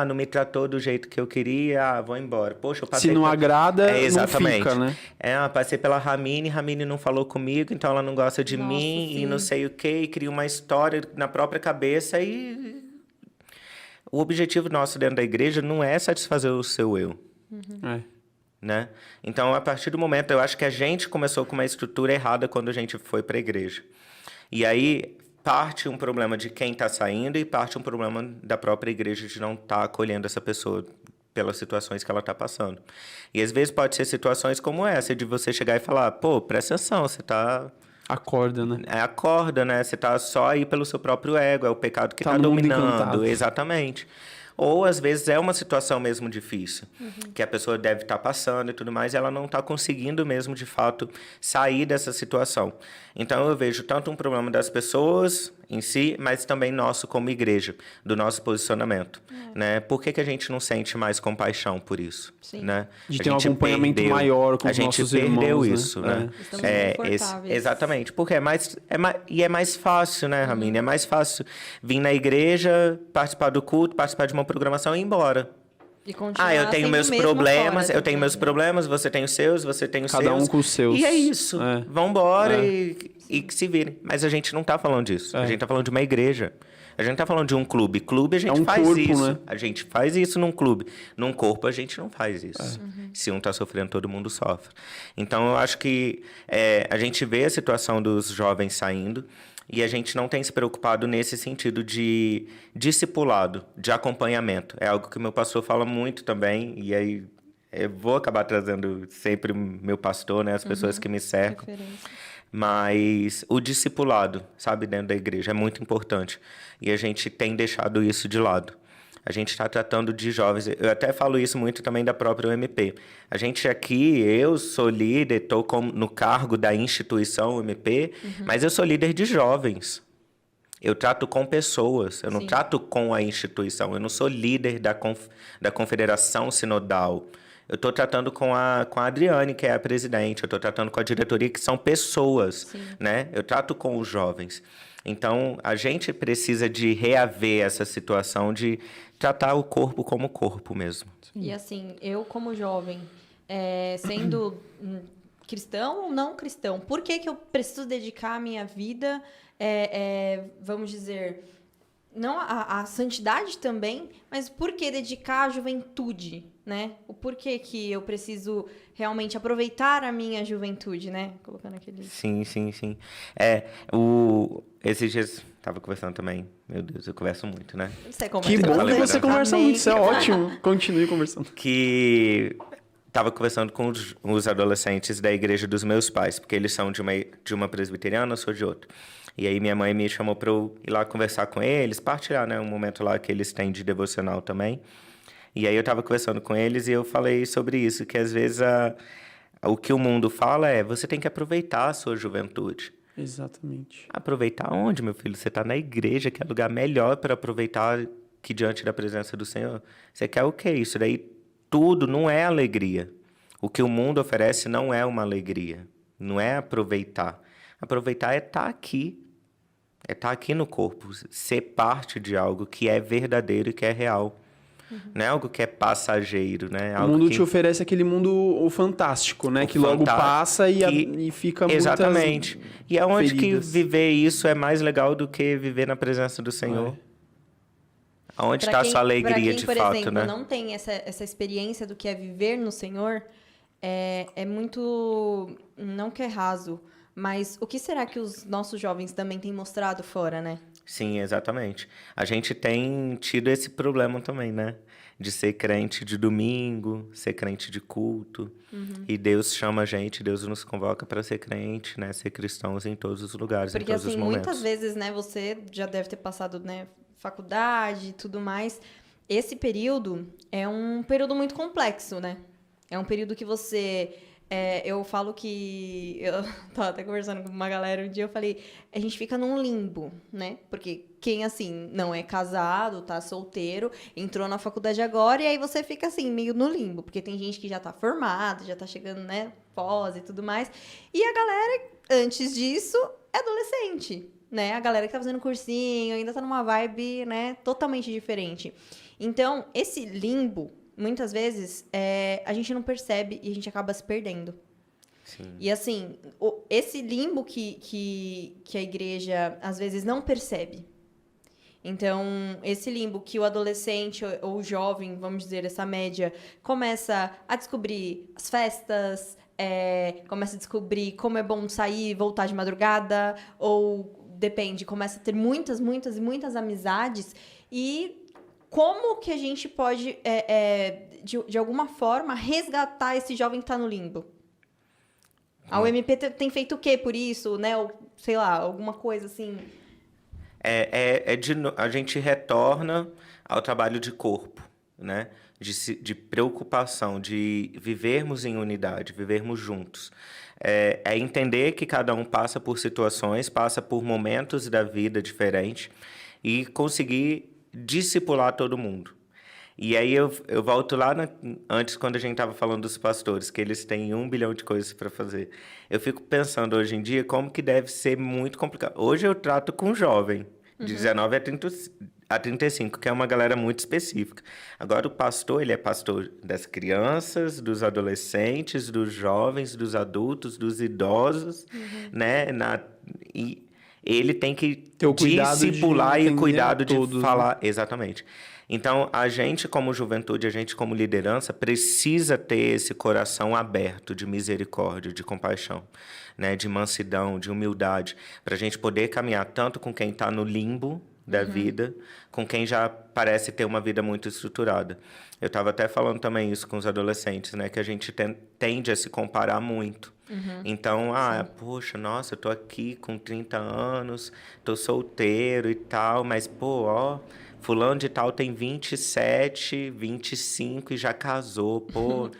C: Não me tratou do jeito que eu queria, vou embora. Poxa, eu passei
A: Se não agrada,
C: exatamente.
A: não fica, né?
C: Passei pela Ramine não falou comigo, então ela não gosta de mim,
B: sim.
C: e não sei o quê, e cria uma história na própria cabeça, e o objetivo nosso dentro da igreja não é satisfazer o seu eu. Né? Então, a partir do momento, eu acho que a gente começou com uma estrutura errada quando a gente foi para a igreja. E aí... parte um problema de quem está saindo e parte um problema da própria igreja de não estar acolhendo essa pessoa pelas situações que ela está passando. E às vezes pode ser situações como essa, de você chegar e falar, presta atenção, você está...
A: Acorda, né?
C: Acorda, né? Você está só aí pelo seu próprio ego, é o pecado que está
A: no mundo
C: dominando.
A: encantado.
C: Exatamente. Ou, às vezes, é uma situação mesmo difícil, que a pessoa deve estar passando e tudo mais, e ela não está conseguindo mesmo, de fato, sair dessa situação. Então, eu vejo tanto um problema das pessoas em si, mas também nosso como igreja, do nosso posicionamento. Né? Por que a gente não sente mais compaixão por isso?
B: Sim.
C: Né?
A: De ter um acompanhamento maior com os nossos irmãos.
C: A gente perdeu isso, né?
B: Estamos confortáveis.
C: Exatamente, porque é mais fácil, né, Ramine? É mais fácil vir na igreja, participar do culto, participar de uma programação e ir embora.
B: E continuar
C: eu tenho
B: sendo
C: meus
B: mesmo
C: problemas,
B: fora
C: eu tenho meus problemas, você tem os seus, você tem os seus.
A: Cada um com os seus.
C: E é isso. Vambora e que se virem. Mas a gente não tá falando disso. A gente tá falando de uma igreja. A gente não tá falando de um clube. Clube a gente faz
A: corpo,
C: isso.
A: né?
C: A gente faz isso num clube. Num corpo a gente não faz isso. Se um tá sofrendo, todo mundo sofre. Então eu acho que a gente vê a situação dos jovens saindo e a gente não tem se preocupado nesse sentido de discipulado, de acompanhamento. É algo que o meu pastor fala muito também, e aí eu vou acabar trazendo sempre meu pastor, né, as pessoas que me cercam.
B: Referência.
C: Mas o discipulado, sabe, dentro da igreja é muito importante. E a gente tem deixado isso de lado. a gente está tratando de jovens. Eu até falo isso muito também da própria UMP. A gente aqui, eu sou líder, estou no cargo da instituição UMP, mas eu sou líder de jovens. Eu trato com pessoas, eu não trato com a instituição. Eu não sou líder da Confederação Sinodal. Eu estou tratando com a Adriane, que é a presidente. Eu estou tratando com a diretoria, que são pessoas, né? Eu trato com os jovens. Então, a gente precisa de reaver essa situação de tratar o corpo como corpo mesmo.
B: E assim, eu como jovem, sendo cristão ou não cristão, por que eu preciso dedicar a minha vida, vamos dizer, não a santidade também, mas por que dedicar a juventude, né? O porquê que eu preciso realmente aproveitar a minha juventude, né? Colocando aquele...
C: Sim. Esses dias, estava conversando também, meu Deus, eu converso muito, né?
B: Você conversa
A: Que bom que
B: bastante.
A: você conversa
B: Amém.
A: muito, isso é ótimo. Continue conversando.
C: Que estava conversando com os adolescentes da igreja dos meus pais, porque eles são de uma presbiteriana, eu sou de outra. E aí minha mãe me chamou para eu ir lá conversar com eles, partilhar, né, um momento lá que eles têm de devocional também. E aí eu estava conversando com eles e eu falei sobre isso, que às vezes o que o mundo fala você tem que aproveitar a sua juventude.
A: Exatamente.
C: Aproveitar onde, meu filho? Você está na igreja, que é lugar melhor para aproveitar que diante da presença do Senhor. Você quer o quê? Isso daí tudo não é alegria. O que o mundo oferece não é uma alegria. Não é aproveitar. Aproveitar é estar aqui. É estar aqui no corpo. Ser parte de algo que é verdadeiro e que é real. Não é algo que é passageiro, né?
A: O mundo te oferece aquele mundo fantástico, né? Que logo passa e fica muito.
C: Exatamente. E é onde
A: feridas.
C: que viver isso é mais legal do que viver na presença do Senhor. Aonde está a sua alegria de
B: por
C: fato,
B: exemplo,
C: né?
B: não tem essa experiência do que é viver no Senhor, é muito... Não que é raso, mas o que será que os nossos jovens também têm mostrado fora, né?
C: Sim, exatamente. A gente tem tido esse problema também, né? De ser crente de domingo, ser crente de culto. E Deus chama a gente, Deus nos convoca para ser crente, né? Ser cristãos em todos os lugares,
B: Porque,
C: em todos
B: assim,
C: os momentos.
B: muitas vezes, né, você já deve ter passado, né, faculdade e tudo mais. Esse período é um período muito complexo, né? É um período que você... eu falo que... Eu tava até conversando com uma galera um dia, eu falei... A gente fica num limbo, né? Porque quem, assim, não é casado, tá solteiro, entrou na faculdade agora, e aí você fica, assim, meio no limbo. Porque tem gente que já tá formada, já tá chegando, né, pós e tudo mais. E a galera, antes disso, é adolescente, né? A galera que tá fazendo cursinho, ainda tá numa vibe, né, totalmente diferente. Então, esse limbo... Muitas vezes, a gente não percebe e a gente acaba se perdendo.
C: Sim.
B: E, assim, esse limbo que a igreja, às vezes, não percebe. Então, esse limbo que o adolescente ou o jovem, vamos dizer, essa média, começa a descobrir as festas, começa a descobrir como é bom sair e voltar de madrugada, ou, depende, começa a ter muitas, muitas e muitas amizades e... Como que a gente pode, de alguma forma, resgatar esse jovem que está no limbo? A UMP tem feito o quê por isso, né? Ou, sei lá, alguma coisa assim?
C: A gente retorna ao trabalho de corpo, né? De preocupação, de vivermos em unidade, vivermos juntos. É entender que cada um passa por situações, passa por momentos da vida diferentes e conseguir discipular todo mundo. E aí eu volto lá antes, quando a gente estava falando dos pastores, que eles têm 1 bilhão de coisas para fazer. Eu fico pensando hoje em dia como que deve ser muito complicado. Hoje eu trato com jovem, de 19 a 35, que é uma galera muito específica. Agora o pastor, ele é pastor das crianças, dos adolescentes, dos jovens, dos adultos, dos idosos, né? E ele tem que
A: ter o cuidado
C: discipular e o cuidado de
A: todos,
C: falar.
A: né?
C: Exatamente. Então, a gente como juventude, a gente como liderança, precisa ter esse coração aberto de misericórdia, de compaixão, né? De mansidão, de humildade, para a gente poder caminhar tanto com quem está no limbo da vida, com quem já parece ter uma vida muito estruturada. Eu estava até falando também isso com os adolescentes, né? Que a gente tende a se comparar muito. Então, poxa, nossa, eu tô aqui com 30 anos, tô solteiro e tal, mas, pô, ó, fulano de tal tem 27, 25 e já casou, pô.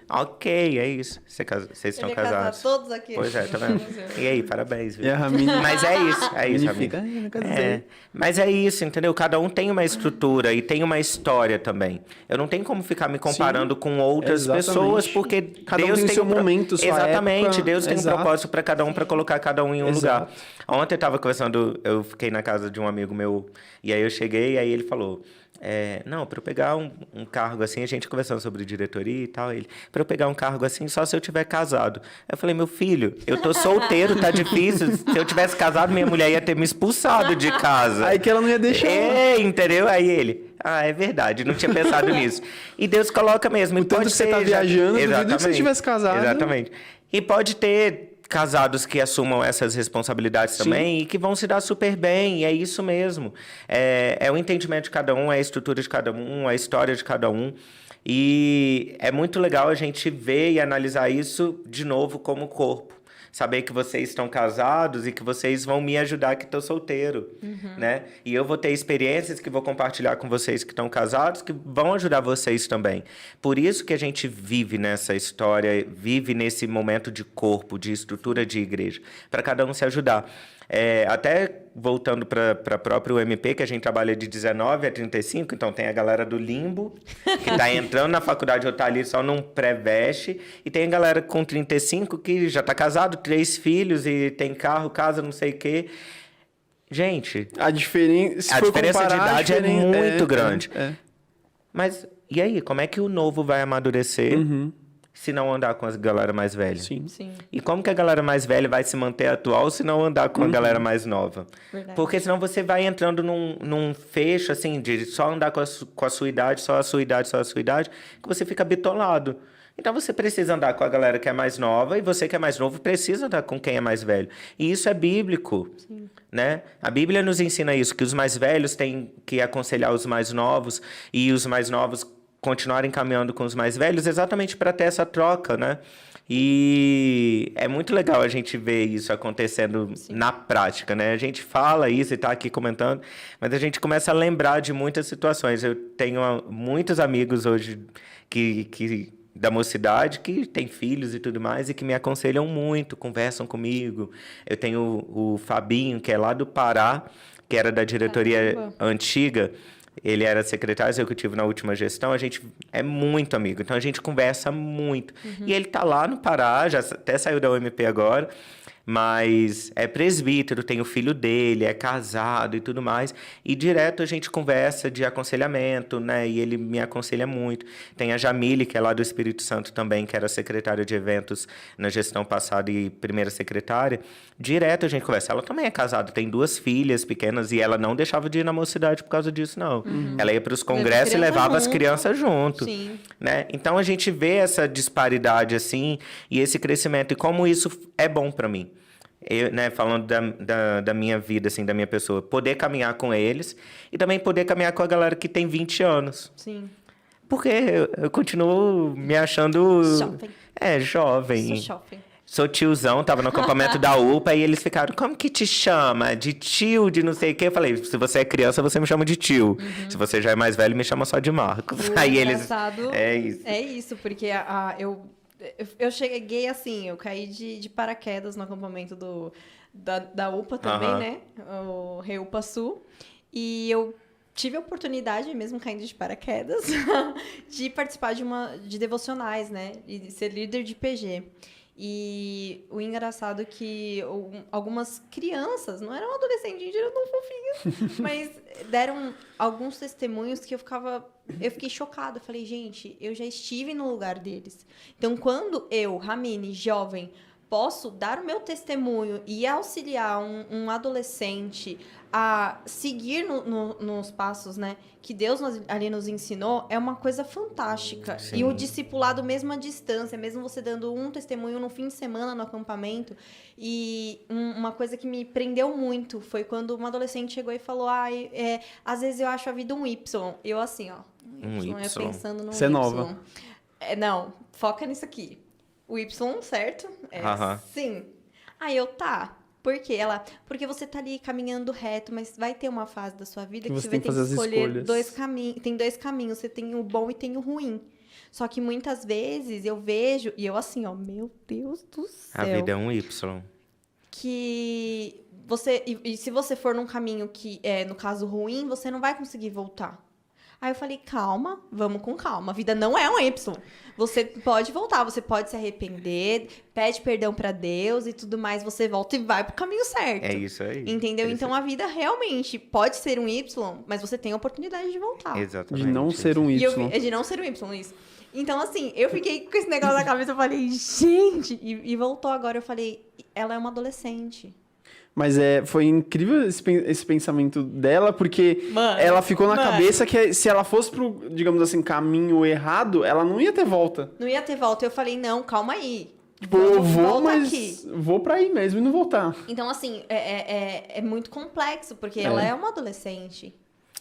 C: Ok, é isso. Vocês estão
B: Ele ia casar
C: casados.
B: todos aqui.
C: Pois é, tá vendo? E aí, parabéns, viu?
A: E a Ramine...
C: Mas é isso,
A: Ramine
C: amigo.
A: fica, "Ai, eu não casei."
C: É, mas é isso, entendeu? Cada um tem uma estrutura e tem uma história também. Eu não tenho como ficar me comparando com outras
A: exatamente.
C: pessoas, porque
A: Cada um
C: Deus
A: tem
C: tem
A: seu
C: um pro-
A: momento, sua
C: Exatamente,
A: época.
C: Deus tem
A: Exato.
C: um propósito para cada um, para colocar cada um em um
A: Exato.
C: lugar. Ontem eu tava conversando, eu fiquei na casa de um amigo meu, e aí eu cheguei, e aí ele falou... não, para eu pegar um cargo assim, a gente conversando sobre diretoria e tal, ele, para eu pegar um cargo assim, só se eu tiver casado. Eu falei, meu filho, eu tô solteiro, tá difícil. Se eu tivesse casado, minha mulher ia ter me expulsado de casa.
A: Aí que ela não ia deixar.
C: Entendeu? Aí ele, é verdade, não tinha pensado nisso. E Deus coloca mesmo.
A: O tanto que você tá viajando, eu duvido que você tivesse casado.
C: Exatamente. E pode ter casados que assumam essas responsabilidades também e que vão se dar super bem, e é isso mesmo. É o entendimento de cada um, é a estrutura de cada um, a história de cada um. E é muito legal a gente ver e analisar isso de novo como corpo. Saber que vocês estão casados e que vocês vão me ajudar que estou solteiro, né? E eu vou ter experiências que vou compartilhar com vocês que estão casados, que vão ajudar vocês também. Por isso que a gente vive nessa história, vive nesse momento de corpo, de estrutura de igreja, para cada um se ajudar. Até voltando para a própria UMP, que a gente trabalha de 19 a 35, então tem a galera do limbo, que está entrando na faculdade ou está ali só num pré-veste, e tem a galera com 35 que já está casado, 3 filhos e tem carro, casa, não sei o quê. Gente,
A: A diferença
C: de idade é muito grande.
A: É.
C: Mas e aí, como é que o novo vai amadurecer se não andar com a galera mais velha?
A: Sim.
B: Sim.
C: E como que a galera mais velha vai se manter atual se não andar com a galera mais nova?
B: Verdade.
C: Porque senão você vai entrando num fecho, assim, de só andar com a sua idade, só a sua idade, só a sua idade, que você fica bitolado. Então você precisa andar com a galera que é mais nova e você que é mais novo precisa andar com quem é mais velho. E isso é bíblico, né? A Bíblia nos ensina isso, que os mais velhos têm que aconselhar os mais novos e os mais novos continuarem caminhando com os mais velhos exatamente para ter essa troca, né? E é muito legal a gente ver isso acontecendo na prática, né? A gente fala isso e está aqui comentando, mas a gente começa a lembrar de muitas situações. Eu tenho muitos amigos hoje que da mocidade que têm filhos e tudo mais e que me aconselham muito, conversam comigo. Eu tenho o Fabinho, que é lá do Pará, que era da diretoria antiga. Ele era secretário executivo na última gestão, a gente é muito amigo, então a gente conversa muito. E ele tá lá no Pará, já até saiu da UMP agora, mas é presbítero, tem o filho dele, é casado e tudo mais. E direto a gente conversa de aconselhamento, né? E ele me aconselha muito. Tem a Jamile, que é lá do Espírito Santo também, que era secretária de eventos na gestão passada e primeira secretária. Direto a gente conversa. Ela também é casada, tem 2 filhas pequenas e ela não deixava de ir na mocidade por causa disso, não. Ela ia para os congressos e levava as crianças junto.
B: Sim.
C: Né? Então a gente vê essa disparidade assim e esse crescimento e como isso é bom para mim. Eu, né, falando da minha vida, assim, da minha pessoa, poder caminhar com eles e também poder caminhar com a galera que tem 20 anos.
B: Sim.
C: Porque eu continuo me achando...
B: Jovem.
C: Jovem.
B: Sou jovem.
C: Sou tiozão, tava no acampamento da UPA e eles ficaram, como que te chama? De tio, de não sei o quê? Eu falei, se você é criança, você me chama de tio. Se você já é mais velho, me chama só de Marcos. Aí eles... É isso.
B: É isso, porque eu cheguei assim, eu caí de paraquedas no acampamento da UPA também, né? O Reupa Sul. E eu tive a oportunidade, mesmo caindo de paraquedas, de participar de devocionais, né? E ser líder de PG. E o engraçado é que algumas crianças, não eram adolescentes, eram tão fofinhos, mas deram alguns testemunhos que eu fiquei chocada. Eu falei, gente, eu já estive no lugar deles. Então, quando eu, Ramine, jovem, posso dar o meu testemunho e auxiliar um adolescente a seguir nos passos, né, que Deus ali nos ensinou, é uma coisa fantástica.
C: Sim.
B: E o discipulado mesmo à distância, mesmo você dando um testemunho no fim de semana no acampamento. E uma coisa que me prendeu muito foi quando uma adolescente chegou e falou, às vezes eu acho a vida um Y. Eu assim, ó,
C: Um Y.
B: eu pensando no
A: Você é
B: Y.
A: nova.
B: Não, foca nisso aqui. O Y, certo?
C: Aham.
B: Sim. Aí eu, tá. Por quê? Ela, porque você tá ali caminhando reto, mas vai ter uma fase da sua vida que você vai ter que
A: fazer as
B: escolher
A: escolhas.
B: dois caminhos. Tem dois caminhos, você tem o bom e tem o ruim. Só que muitas vezes eu vejo, e eu assim, ó, meu Deus do céu.
C: A vida é um Y.
B: Que você. E se você for num caminho que é, no caso, ruim, você não vai conseguir voltar. Aí eu falei, calma, vamos com calma. A vida não é um Y. Você pode voltar, você pode se arrepender, pede perdão pra Deus e tudo mais, você volta e vai pro caminho certo.
C: É isso aí.
B: Entendeu?
C: É isso
B: Então a vida realmente pode ser um Y, mas você tem a oportunidade de voltar.
C: Exatamente.
A: De não ser um
B: E
A: Y.
B: de não ser um Y, isso. Então, assim, eu fiquei com esse negócio na cabeça, eu falei, gente, e voltou agora, eu falei, ela é uma adolescente.
A: Mas foi incrível esse pensamento dela, porque
B: Mano,
A: ela ficou na
B: mano.
A: cabeça que se ela fosse pro, digamos assim, caminho errado, ela não ia ter volta.
B: Não ia ter volta. Eu falei, não, calma aí.
A: Tipo, eu vou,
B: volta
A: mas
B: aqui.
A: vou pra aí mesmo e não voltar.
B: Então, assim, é muito complexo, porque ela é uma adolescente.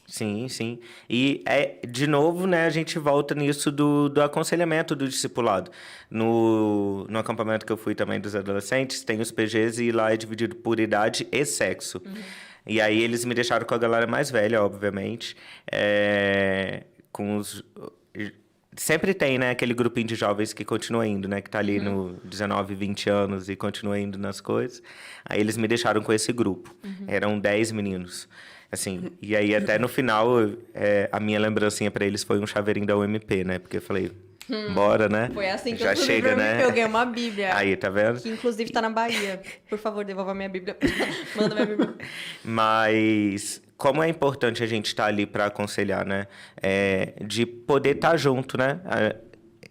C: Sim, sim. E, de novo, né, a gente volta nisso do aconselhamento do discipulado. No acampamento que eu fui também dos adolescentes, tem os PGs e lá é dividido por idade e sexo. E aí eles me deixaram com a galera mais velha, obviamente. Sempre tem, né, aquele grupinho de jovens que continua indo, né, que tá ali no 19, 20 anos e continua indo nas coisas. Aí eles me deixaram com esse grupo. Eram 10 meninos. Assim, e aí até no final, a minha lembrancinha pra eles foi um chaveirinho da UMP, né? Porque eu falei, bora, né?
B: Foi assim que
C: já
B: eu fui
C: chega, né?
B: Eu ganhei uma Bíblia.
C: Aí, tá vendo?
B: Que inclusive tá na Bahia. Por favor, devolva minha Bíblia. Manda minha Bíblia.
C: Mas como é importante a gente estar ali para aconselhar, né? De poder estar junto, né?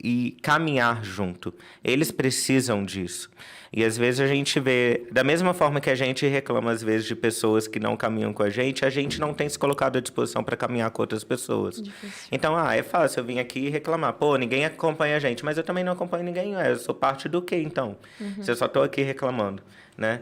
C: E caminhar junto. Eles precisam disso. E às vezes a gente vê, da mesma forma que a gente reclama às vezes de pessoas que não caminham com a gente não tem se colocado à disposição para caminhar com outras pessoas.
B: Difícil.
C: Então, é fácil eu vir aqui e reclamar. Pô, ninguém acompanha a gente, mas eu também não acompanho ninguém. Eu sou parte do quê, então? Se eu só estou aqui reclamando, né?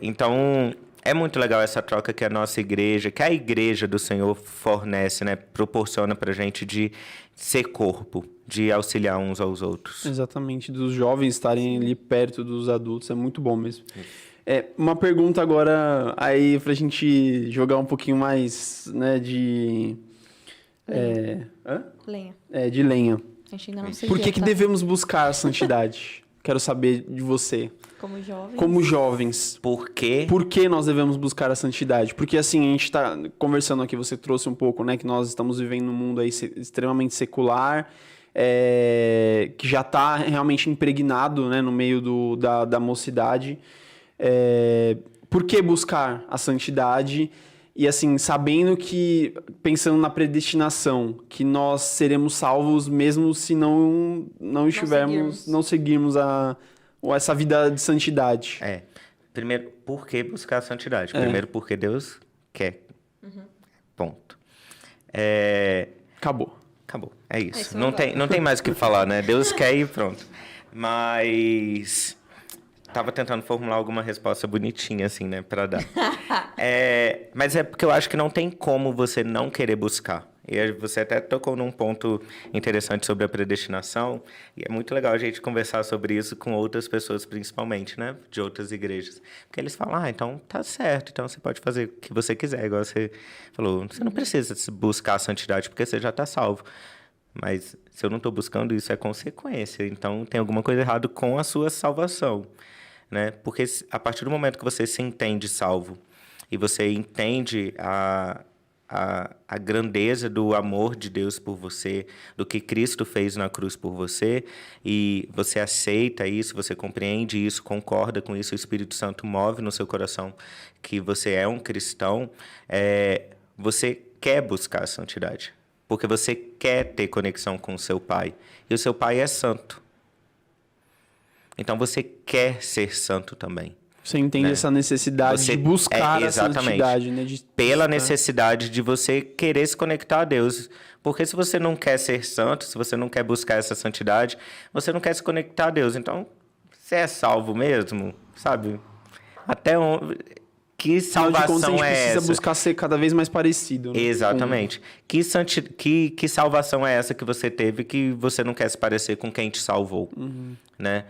C: Então, é muito legal essa troca que a nossa igreja, que a igreja do Senhor fornece, né? Proporciona pra gente de ser corpo, de auxiliar uns aos outros.
A: Exatamente, dos jovens estarem ali perto dos adultos, é muito bom mesmo. Uma pergunta agora aí pra gente jogar um pouquinho mais, né, de...
B: Lenha.
A: De lenha.
B: A gente ainda não se
A: Por que
B: adianta.
A: devemos buscar a santidade? Quero saber de você.
B: Como jovem.
A: Como jovens,
C: Por quê?
A: por que nós devemos buscar a santidade? Porque assim, a gente está conversando aqui, você trouxe um pouco, né, que nós estamos vivendo num mundo aí extremamente secular, que já está realmente impregnado, né, no meio da mocidade. Por que buscar a santidade? E assim, sabendo que, pensando na predestinação, que nós seremos salvos mesmo se não seguirmos essa vida de santidade.
C: Primeiro, por que buscar a santidade? Primeiro, porque Deus quer. Ponto.
A: Acabou.
C: Acabou. É isso.
B: isso
C: Não
B: agora.
C: tem mais o que falar, né? Deus quer e pronto. Mas... Tava tentando formular alguma resposta bonitinha, assim, né? Pra dar. Mas é porque eu acho que não tem como você não querer buscar. E você até tocou num ponto interessante sobre a predestinação. E é muito legal a gente conversar sobre isso com outras pessoas, principalmente, né? De outras igrejas. Porque eles falam, então tá certo. Então você pode fazer o que você quiser. Igual você falou, você não precisa buscar a santidade porque você já tá salvo. Mas se eu não estou buscando, isso é consequência. Então tem alguma coisa errada com a sua salvação. Né? Porque a partir do momento que você se entende salvo e você entende a grandeza do amor de Deus por você, do que Cristo fez na cruz por você, e você aceita isso, você compreende isso, concorda com isso, o Espírito Santo move no seu coração que você é um cristão, você quer buscar a santidade, porque você quer ter conexão com o seu Pai, e o seu Pai é santo. Então, você quer ser santo também.
A: Você entende essa necessidade de buscar a santidade, né?
C: Pela necessidade de você querer se conectar a Deus. Porque se você não quer ser santo, se você não quer buscar essa santidade, você não quer se conectar a Deus. Então, você é salvo mesmo, sabe? Até onde... Que salvação
A: a gente precisa
C: essa?
A: buscar ser cada vez mais parecido. Né?
C: Exatamente. Que salvação é essa que você teve que você não quer se parecer com quem te salvou? Né?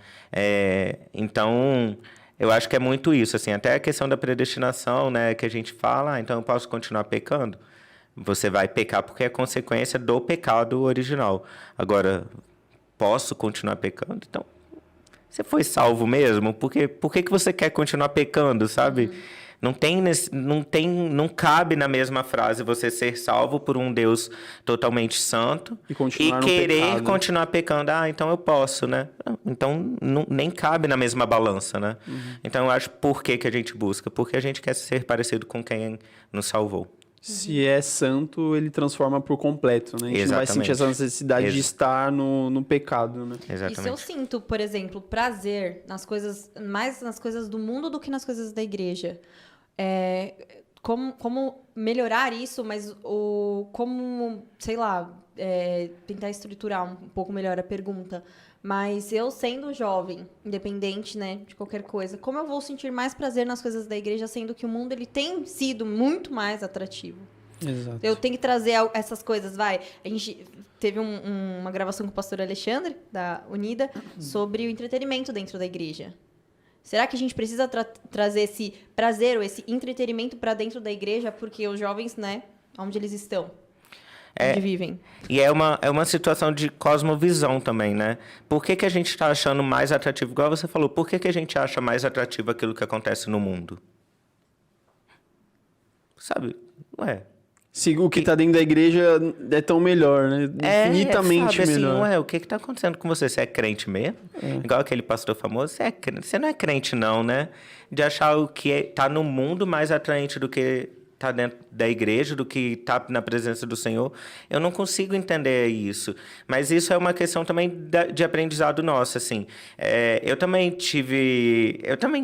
C: Então, Eu acho que é muito isso, assim, até a questão da predestinação, né, que a gente fala, então eu posso continuar pecando. Você vai pecar porque é consequência do pecado original. Agora, posso continuar pecando? Então, você foi salvo mesmo? Por que você quer continuar pecando, sabe? Não cabe na mesma frase você ser salvo por um Deus totalmente santo
A: E continuar no
C: querer
A: pecado.
C: continuar pecando. Ah, então eu posso, né? Então nem cabe na mesma balança, né? Então eu acho por que a gente busca? Porque a gente quer ser parecido com quem nos salvou.
A: Se é santo, ele transforma por completo, né? A gente não vai sentir essa necessidade de estar no pecado, né?
C: Exatamente.
B: E se eu sinto, por exemplo, prazer mais nas coisas do mundo do que nas coisas da igreja, como melhorar isso, mas como, sei lá, tentar estruturar um pouco melhor a pergunta. Mas eu sendo jovem, independente, né, de qualquer coisa, como eu vou sentir mais prazer nas coisas da igreja, sendo que o mundo ele tem sido muito mais atrativo?
A: Exato.
B: Eu tenho que trazer essas coisas, vai. A gente teve uma gravação com o pastor Alexandre, da Unida, sobre o entretenimento dentro da igreja. Será que a gente precisa trazer esse prazer ou esse entretenimento para dentro da igreja? Porque os jovens, né, onde eles estão? Onde vivem.
C: E é uma situação de cosmovisão também, né? Por que a gente está achando mais atrativo? Igual você falou, por que a gente acha mais atrativo aquilo que acontece no mundo? Sabe? Ué.
A: Se o que está dentro da igreja é tão melhor, né? Infinitamente
C: sabe,
A: melhor.
C: Assim, ué, o que está acontecendo com você? Você é crente mesmo? Igual aquele pastor famoso, você não é crente não, né? De achar o que está no mundo mais atraente do que está dentro da igreja, do que está na presença do Senhor. Eu não consigo entender isso. Mas isso é uma questão também de aprendizado nosso, assim. Eu também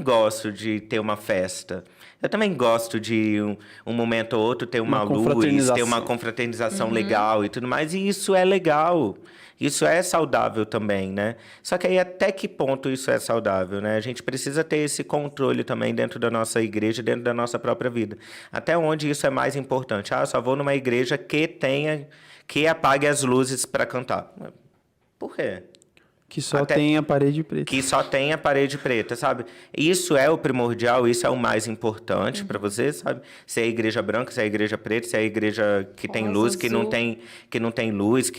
C: gosto de ter uma festa. Eu também gosto de um momento ou outro ter uma luz, ter uma confraternização legal e tudo mais. E isso é legal. Isso é saudável também, né? Só que aí até que ponto isso é saudável, né? A gente precisa ter esse controle também dentro da nossa igreja, dentro da nossa própria vida. Até onde isso é mais importante? Ah, eu só vou numa igreja que apague as luzes para cantar. Por quê?
A: Que só tem a parede preta.
C: Que só tem a parede preta, sabe? Isso é o primordial, isso é o mais importante para você, sabe? Se é a igreja branca, se é a igreja preta, se é a igreja que tem luz, que não tem luz,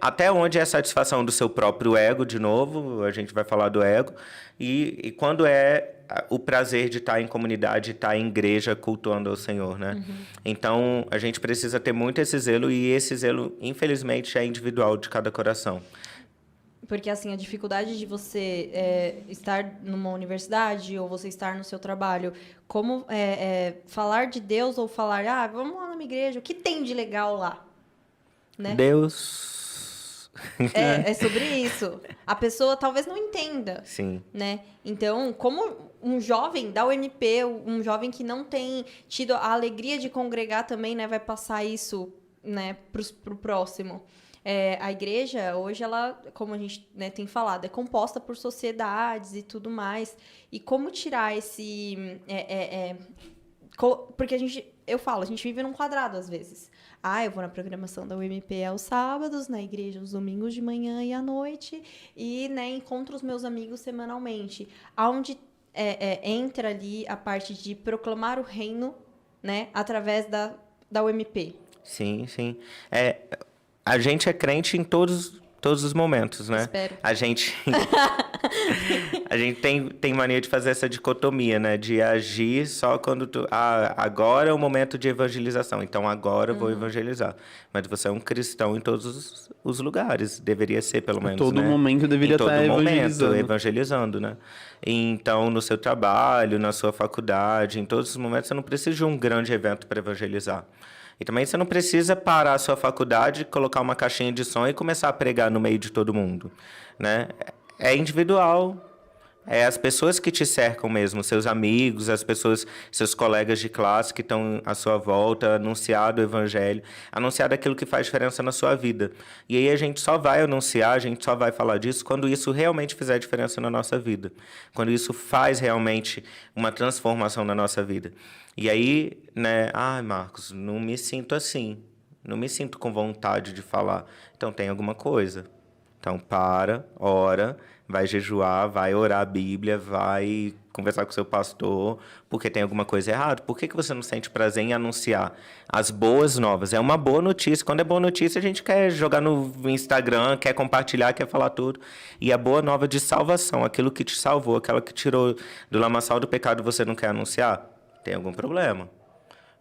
C: até onde é a satisfação do seu próprio ego, de novo, a gente vai falar do ego, e quando é o prazer de estar em comunidade, estar em igreja cultuando ao Senhor, né? Então, a gente precisa ter muito esse zelo, e esse zelo, infelizmente, é individual de cada coração.
B: Porque, assim, a dificuldade de você estar numa universidade ou você estar no seu trabalho, como falar de Deus ou falar, vamos lá na minha igreja, o que tem de legal lá? Né?
C: Deus...
B: É sobre isso. A pessoa talvez não entenda.
C: Sim.
B: Né? Então, como um jovem da UMP, um jovem que não tem tido a alegria de congregar também, né, vai passar isso, né, pro próximo. A igreja, hoje, ela, como a gente, né, tem falado, é composta por sociedades e tudo mais. E como tirar esse... porque a gente vive num quadrado, às vezes. Eu vou na programação da UMP aos sábados, na igreja aos domingos de manhã e à noite, e, né, encontro os meus amigos semanalmente. Onde entra ali a parte de proclamar o reino, né, através da UMP.
C: Sim, sim. A gente é crente em todos os momentos, né?
B: Espero.
C: A gente tem mania de fazer essa dicotomia, né? De agir só quando agora é o momento de evangelização, então agora eu vou evangelizar. Mas você é um cristão em todos os lugares, deveria ser pelo menos,
A: todo
C: né?
A: momento deveria estar
C: evangelizando, né? Então, no seu trabalho, na sua faculdade, em todos os momentos, você não precisa de um grande evento para evangelizar. E também você não precisa parar a sua faculdade, colocar uma caixinha de som e começar a pregar no meio de todo mundo, né? É individual. É as pessoas que te cercam mesmo, seus amigos, seus colegas de classe que estão à sua volta, anunciar o evangelho, anunciar aquilo que faz diferença na sua vida. E aí a gente só vai anunciar, a gente só vai falar disso quando isso realmente fizer diferença na nossa vida. Quando isso faz realmente uma transformação na nossa vida. E aí, né, Marcos, não me sinto assim, não me sinto com vontade de falar. Então tem alguma coisa. Então ora, vai jejuar, vai orar a Bíblia, vai conversar com o seu pastor, porque tem alguma coisa errada. Por que você não sente prazer em anunciar as boas novas? É uma boa notícia. Quando é boa notícia, a gente quer jogar no Instagram, quer compartilhar, quer falar tudo. E a boa nova de salvação, aquilo que te salvou, aquela que tirou do lamaçal do pecado, você não quer anunciar? Tem algum problema.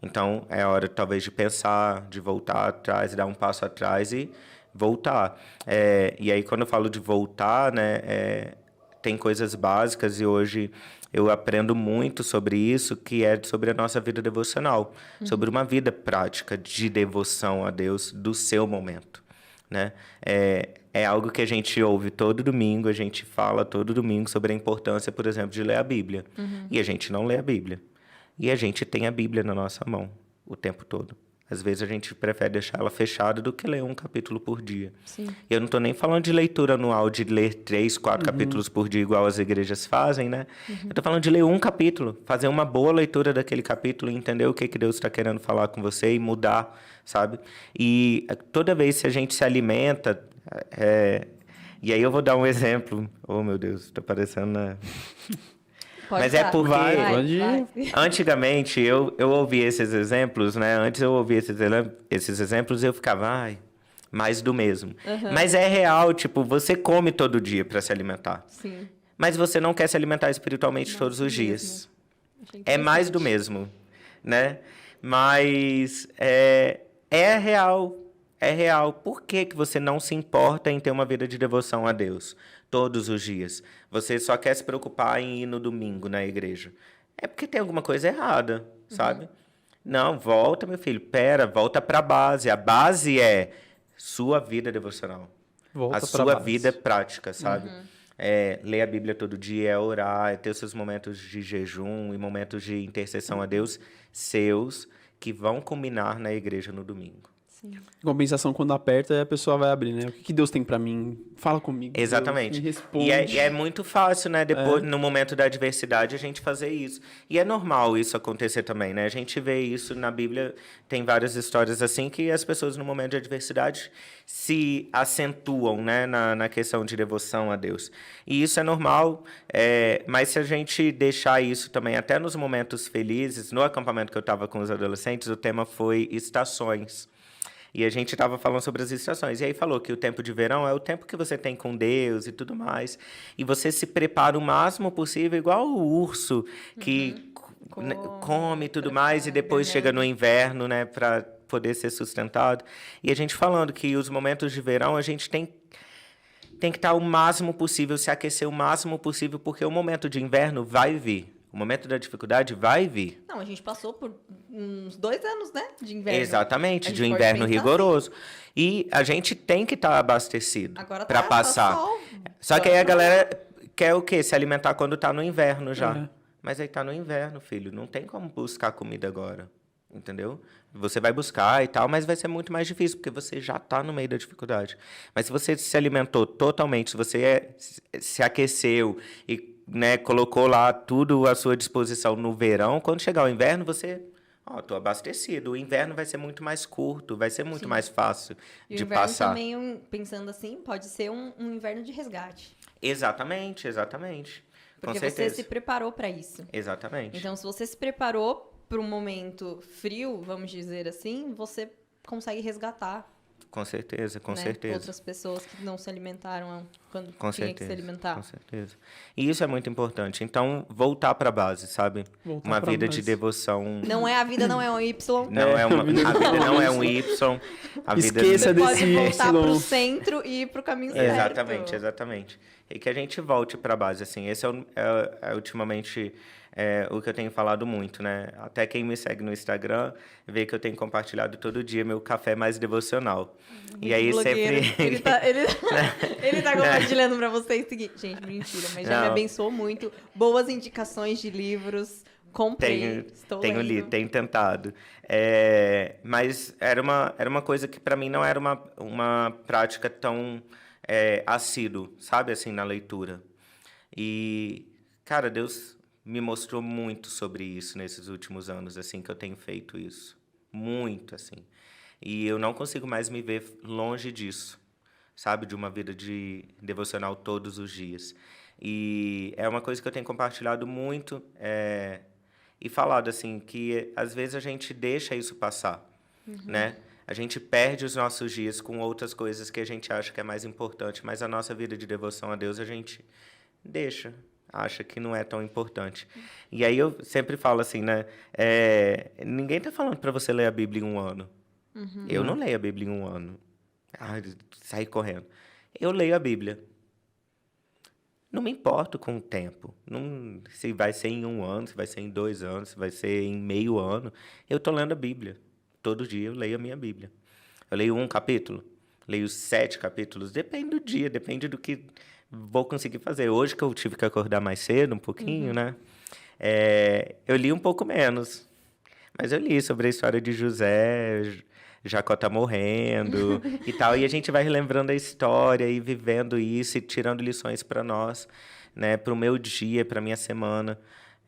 C: Então, é hora, talvez, de pensar, de voltar atrás, dar um passo atrás e voltar. E aí, quando eu falo de voltar, né, tem coisas básicas e hoje eu aprendo muito sobre isso, que é sobre a nossa vida devocional, sobre uma vida prática de devoção a Deus do seu momento, né? É algo que a gente ouve todo domingo, a gente fala todo domingo sobre a importância, por exemplo, de ler a Bíblia. E a gente não lê a Bíblia. E a gente tem a Bíblia na nossa mão o tempo todo. Às vezes a gente prefere deixar ela fechada do que ler um capítulo por dia.
B: Sim.
C: Eu não estou nem falando de leitura anual, de ler 3, 4 capítulos por dia, igual as igrejas fazem, né? Eu estou falando de ler um capítulo, fazer uma boa leitura daquele capítulo, entender o que Deus está querendo falar com você e mudar, sabe? E toda vez que a gente se alimenta... E aí eu vou dar um exemplo. Oh, meu Deus, estou parecendo... Né? Mas é porque antigamente eu ouvia esses exemplos, né? Antes eu ouvia esses exemplos e eu ficava, mais do mesmo. Mas é real, tipo, você come todo dia para se alimentar.
B: Sim.
C: Mas você não quer se alimentar espiritualmente todos os dias. É mais do mesmo, né? Mas é real. É real. Por que você não se importa em ter uma vida de devoção a Deus todos os dias? Você só quer se preocupar em ir no domingo na igreja. É porque tem alguma coisa errada, sabe? Não, volta, meu filho. Volta para a base. A base é sua vida devocional.
A: Volta
C: a sua vida prática, sabe? Ler a Bíblia todo dia, orar, ter os seus momentos de jejum e momentos de intercessão a Deus seus, que vão culminar na igreja no domingo.
B: Sim.
A: Compensação, quando aperta, a pessoa vai abrir, né? O que Deus tem pra mim? Fala comigo.
C: Exatamente.
A: Deus, me responde.
C: E é muito fácil, né? Depois, no momento da adversidade, a gente fazer isso. E é normal isso acontecer também, né? A gente vê isso na Bíblia, tem várias histórias assim, que as pessoas, no momento de adversidade, se acentuam, né? Na questão de devoção a Deus. E isso é normal, mas se a gente deixar isso também, até nos momentos felizes, no acampamento que eu estava com os adolescentes, o tema foi estações. E a gente estava falando sobre as estações. E aí falou que o tempo de verão é o tempo que você tem com Deus e tudo mais. E você se prepara o máximo possível, igual o urso que come e tudo mais, e depois chega no inverno, né, para poder ser sustentado. E a gente falando que os momentos de verão a gente tem que estar o máximo possível, se aquecer o máximo possível, porque o momento de inverno vai vir. O momento da dificuldade vai vir.
B: Não, a gente passou por uns 2 anos, né, de inverno.
C: Exatamente, de um inverno rigoroso. Assim. E a gente tem que estar abastecido para passar. Só que aí a galera quer o quê? Se alimentar quando está no inverno já. Mas aí está no inverno, filho. Não tem como buscar comida agora. Entendeu? Você vai buscar e tal, mas vai ser muito mais difícil, porque você já está no meio da dificuldade. Mas se você se alimentou totalmente, se você se aqueceu e, né, colocou lá tudo à sua disposição no verão, quando chegar o inverno, você... estou abastecido. O inverno vai ser muito mais curto, vai ser muito mais fácil de passar.
B: E o inverno também, pensando assim, pode ser um inverno de resgate.
C: Exatamente, exatamente.
B: Porque você se preparou para isso.
C: Exatamente.
B: Então, se você se preparou para um momento frio, vamos dizer assim, você consegue resgatar.
C: Com certeza, com
B: né?
C: certeza.
B: Outras pessoas que não se alimentaram quando tinha que se alimentar.
C: Com certeza. E isso é muito importante. Então, voltar para a base, sabe? Uma vida de devoção.
B: Não é a vida, não é um Y.
C: A vida não é um Y.
A: Esqueça desse
B: pode voltar
A: Y.
B: para o centro e ir para o caminho certo.
C: Exatamente, exatamente. E que a gente volte para a base, assim. Esse é ultimamente... o que eu tenho falado muito, né? Até quem me segue no Instagram vê que eu tenho compartilhado todo dia meu café mais devocional. E aí
B: blogueiro.
C: sempre...
B: Ele tá compartilhando pra vocês seguir. Gente, mentira, mas já me abençoou muito. Boas indicações de livros. Comprei,
C: tenho lido, tenho tentado. Mas era uma coisa que para mim não era uma prática tão assídua, sabe? Assim, na leitura. E, cara, Deus... me mostrou muito sobre isso nesses últimos anos, assim, que eu tenho feito isso. Muito, assim. E eu não consigo mais me ver longe disso, sabe? De uma vida de devocional todos os dias. E é uma coisa que eu tenho compartilhado muito e falado, assim, que às vezes a gente deixa isso passar, né? A gente perde os nossos dias com outras coisas que a gente acha que é mais importante, mas a nossa vida de devoção a Deus a gente deixa, acha que não é tão importante. E aí eu sempre falo assim, né? Ninguém está falando para você ler a Bíblia em um ano. Eu não leio a Bíblia em um ano. Sair correndo. Eu leio a Bíblia. Não me importo com o tempo. Não, se vai ser em um ano, se vai ser em 2 anos, se vai ser em meio ano. Eu estou lendo a Bíblia. Todo dia eu leio a minha Bíblia. Eu leio 1 capítulo, leio 7 capítulos. Depende do dia, depende do que vou conseguir fazer. Hoje que eu tive que acordar mais cedo, um pouquinho, né? Eu li um pouco menos. Mas eu li sobre a história de José, Jacó tá morrendo e tal. E a gente vai relembrando a história e vivendo isso e tirando lições para nós, né? Para o meu dia, para minha semana.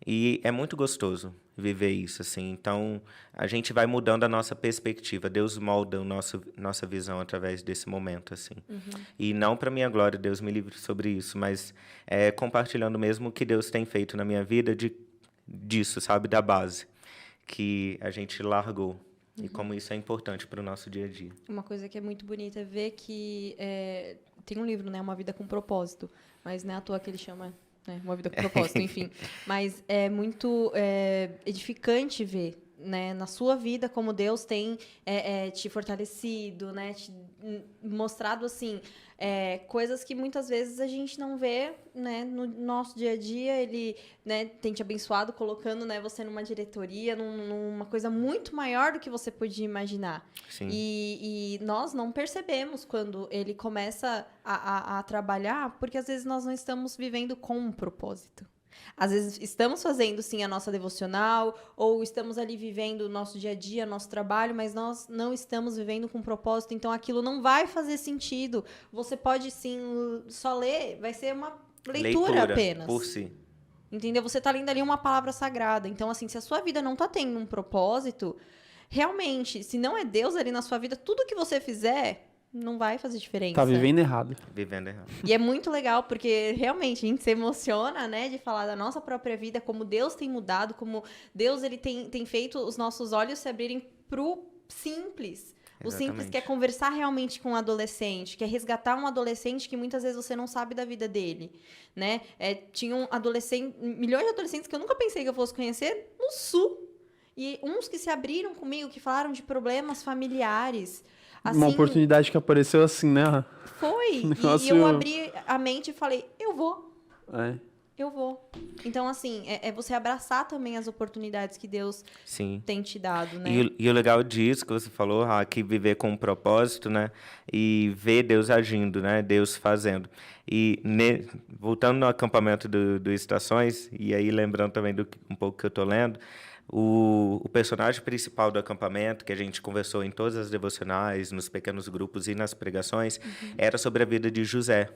C: E é muito gostoso viver isso, assim. Então, a gente vai mudando a nossa perspectiva. Deus molda nossa visão através desse momento, assim. E não para minha glória, Deus me livre sobre isso, mas compartilhando mesmo o que Deus tem feito na minha vida disso, sabe? Da base que a gente largou. E como isso é importante para o nosso dia a dia.
B: Uma coisa que é muito bonita é ver que tem um livro, né, Uma Vida com Propósito, mas não é à toa que ele chama, né, Uma Vida com Propósito, enfim. Mas é muito edificante ver, né, na sua vida como Deus tem te fortalecido, né, te mostrado assim coisas que muitas vezes a gente não vê, né, no nosso dia a dia. Ele, né, tem te abençoado colocando, né, você numa diretoria, numa coisa muito maior do que você podia imaginar.
C: Sim.
B: E nós não percebemos quando ele começa a trabalhar, porque às vezes nós não estamos vivendo com um propósito. Às vezes estamos fazendo, sim, a nossa devocional, ou estamos ali vivendo o nosso dia a dia, nosso trabalho, mas nós não estamos vivendo com propósito, então aquilo não vai fazer sentido. Você pode, sim, só ler, vai ser uma leitura apenas.
C: Por si.
B: Entendeu? Você está lendo ali uma palavra sagrada. Então, assim, se a sua vida não está tendo um propósito, realmente, se não é Deus ali na sua vida, tudo que você fizer não vai fazer diferença.
A: Tá vivendo errado.
C: Vivendo errado.
B: E é muito legal, porque realmente a gente se emociona, né, de falar da nossa própria vida, como Deus tem mudado, como Deus ele tem feito os nossos olhos se abrirem pro simples. O simples, que é conversar realmente com um adolescente, que é resgatar um adolescente que muitas vezes você não sabe da vida dele, né? Tinha milhões de adolescentes que eu nunca pensei que eu fosse conhecer no Sul. E uns que se abriram comigo, que falaram de problemas familiares. Assim,
A: uma oportunidade que apareceu assim, né?
B: Foi.
A: Negócio...
B: E eu abri a mente e falei, eu vou. Eu vou. Então, assim, é você abraçar também as oportunidades que Deus tem te dado, né?
C: E o legal disso que você falou, que viver com um propósito, né? E ver Deus agindo, né? Deus fazendo. E voltando no acampamento do Estações, e aí lembrando também um pouco que eu tô lendo, o personagem principal do acampamento, que a gente conversou em todas as devocionais, nos pequenos grupos e nas pregações, era sobre a vida de José.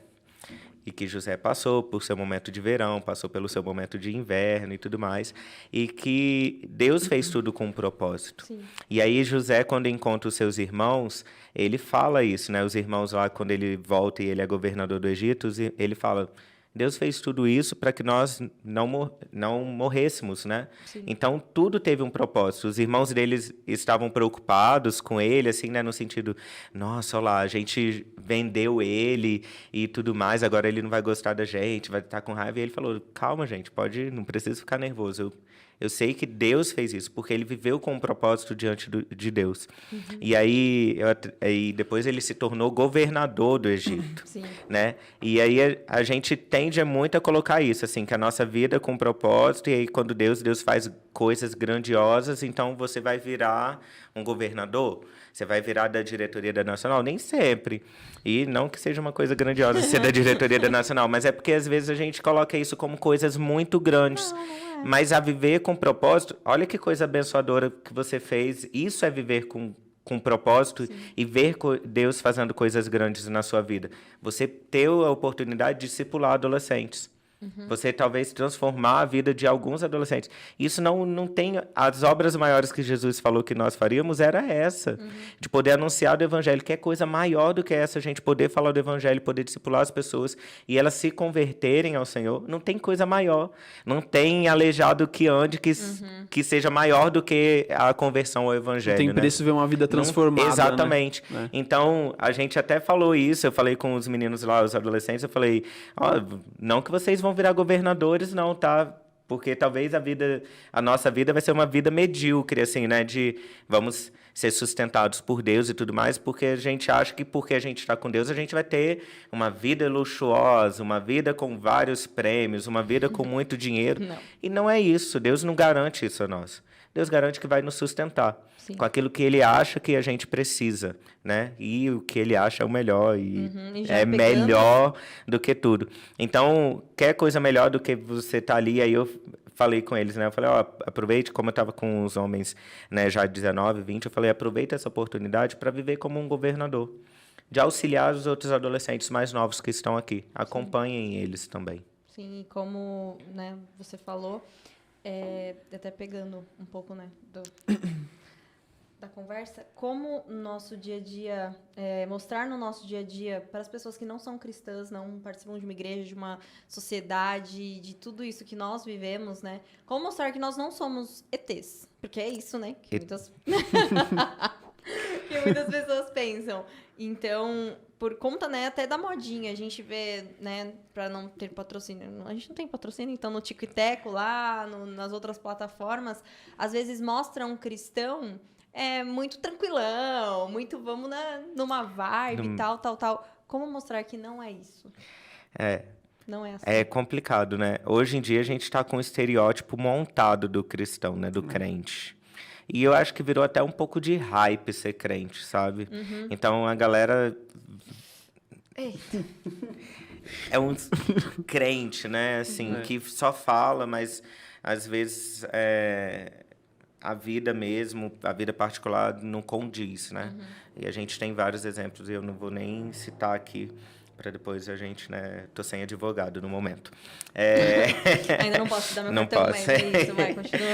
C: E que José passou por seu momento de verão, passou pelo seu momento de inverno e tudo mais. E que Deus fez tudo com um propósito.
B: Sim.
C: E aí José, quando encontra os seus irmãos, ele fala isso, né? Os irmãos lá, quando ele volta e ele é governador do Egito, ele fala... Deus fez tudo isso para que nós não morrêssemos, né?
B: Sim.
C: Então, tudo teve um propósito. Os irmãos deles estavam preocupados com ele, assim, né? No sentido, nossa, olha lá, a gente vendeu ele e tudo mais, agora ele não vai gostar da gente, vai estar com raiva. E ele falou, calma, gente, não precisa ficar nervoso. Eu sei que Deus fez isso, porque ele viveu com um propósito diante de Deus. E aí, depois ele se tornou governador do Egito.
B: Sim.
C: Né? E aí a gente tende muito a colocar isso, assim, que a nossa vida é com propósito, e aí quando Deus faz coisas grandiosas, então você vai virar um governador, você vai virar da diretoria da Nacional, nem sempre. E não que seja uma coisa grandiosa ser da diretoria da Nacional, mas é porque às vezes a gente coloca isso como coisas muito grandes.
B: Não é.
C: Mas a viver com propósito, olha que coisa abençoadora que você fez, isso é viver com propósito. Sim. E ver Deus fazendo coisas grandes na sua vida. Você ter a oportunidade de discipular adolescentes. Você talvez transformar a vida de alguns adolescentes. Isso não tem... As obras maiores que Jesus falou que nós faríamos era essa. De poder anunciar o evangelho. Que é coisa maior do que essa, a gente poder falar do evangelho, poder discipular as pessoas e elas se converterem ao Senhor. Não tem coisa maior. Não tem aleijado que ande que seja maior do que a conversão ao evangelho.
A: Não tem preço ver uma vida transformada.
C: Exatamente.
A: Né?
C: Então, a gente até falou isso. Eu falei com os meninos lá, os adolescentes. Eu falei, não que vocês vão virar governadores, não, tá? Porque talvez a nossa vida vai ser uma vida medíocre, assim, né? De vamos ser sustentados por Deus e tudo mais, porque a gente acha que porque a gente está com Deus, a gente vai ter uma vida luxuosa, uma vida com vários prêmios, uma vida com muito dinheiro.
B: Não.
C: E não é isso. Deus não garante isso a nós. Deus garante que vai nos sustentar.
B: Sim.
C: Com aquilo que Ele acha que a gente precisa, né? E o que Ele acha é o melhor e
B: já
C: é
B: pegando...
C: melhor do que tudo. Então, quer coisa melhor do que você estar ali? Aí eu falei com eles, né? Eu falei, aproveite, como eu estava com os homens, né, já de 19, 20, eu falei, aproveita essa oportunidade para viver como um governador, de auxiliar os outros adolescentes mais novos que estão aqui. Acompanhem eles também.
B: Sim, e como, né, você falou, até pegando um pouco, né, da conversa, como no nosso dia a dia, mostrar no nosso dia a dia para as pessoas que não são cristãs, não participam de uma igreja, de uma sociedade, de tudo isso que nós vivemos, né? Como mostrar que nós não somos ETs, porque é isso, né? Que muitas pessoas pensam. Então, por conta, né, até da modinha, a gente vê, né, para não ter patrocínio, a gente não tem patrocínio, então no Tico e Teco lá, nas outras plataformas, às vezes mostra um cristão muito tranquilão, muito vamos numa vibe, tal. Como mostrar que não é isso? Não é assim.
C: É complicado, né? Hoje em dia a gente está com um estereótipo montado do cristão, né? Do crente. E eu acho que virou até um pouco de hype ser crente, sabe? Então a galera...
B: Eita.
C: É um crente, né? Assim, que só fala, mas às vezes... a vida mesmo, a vida particular não condiz, né? E a gente tem vários exemplos, e eu não vou nem citar aqui, para depois a gente, né? Tô sem advogado no momento.
B: Ainda não posso dar meu
C: não
B: cartão,
C: posso.
B: mas é isso, vai, continua.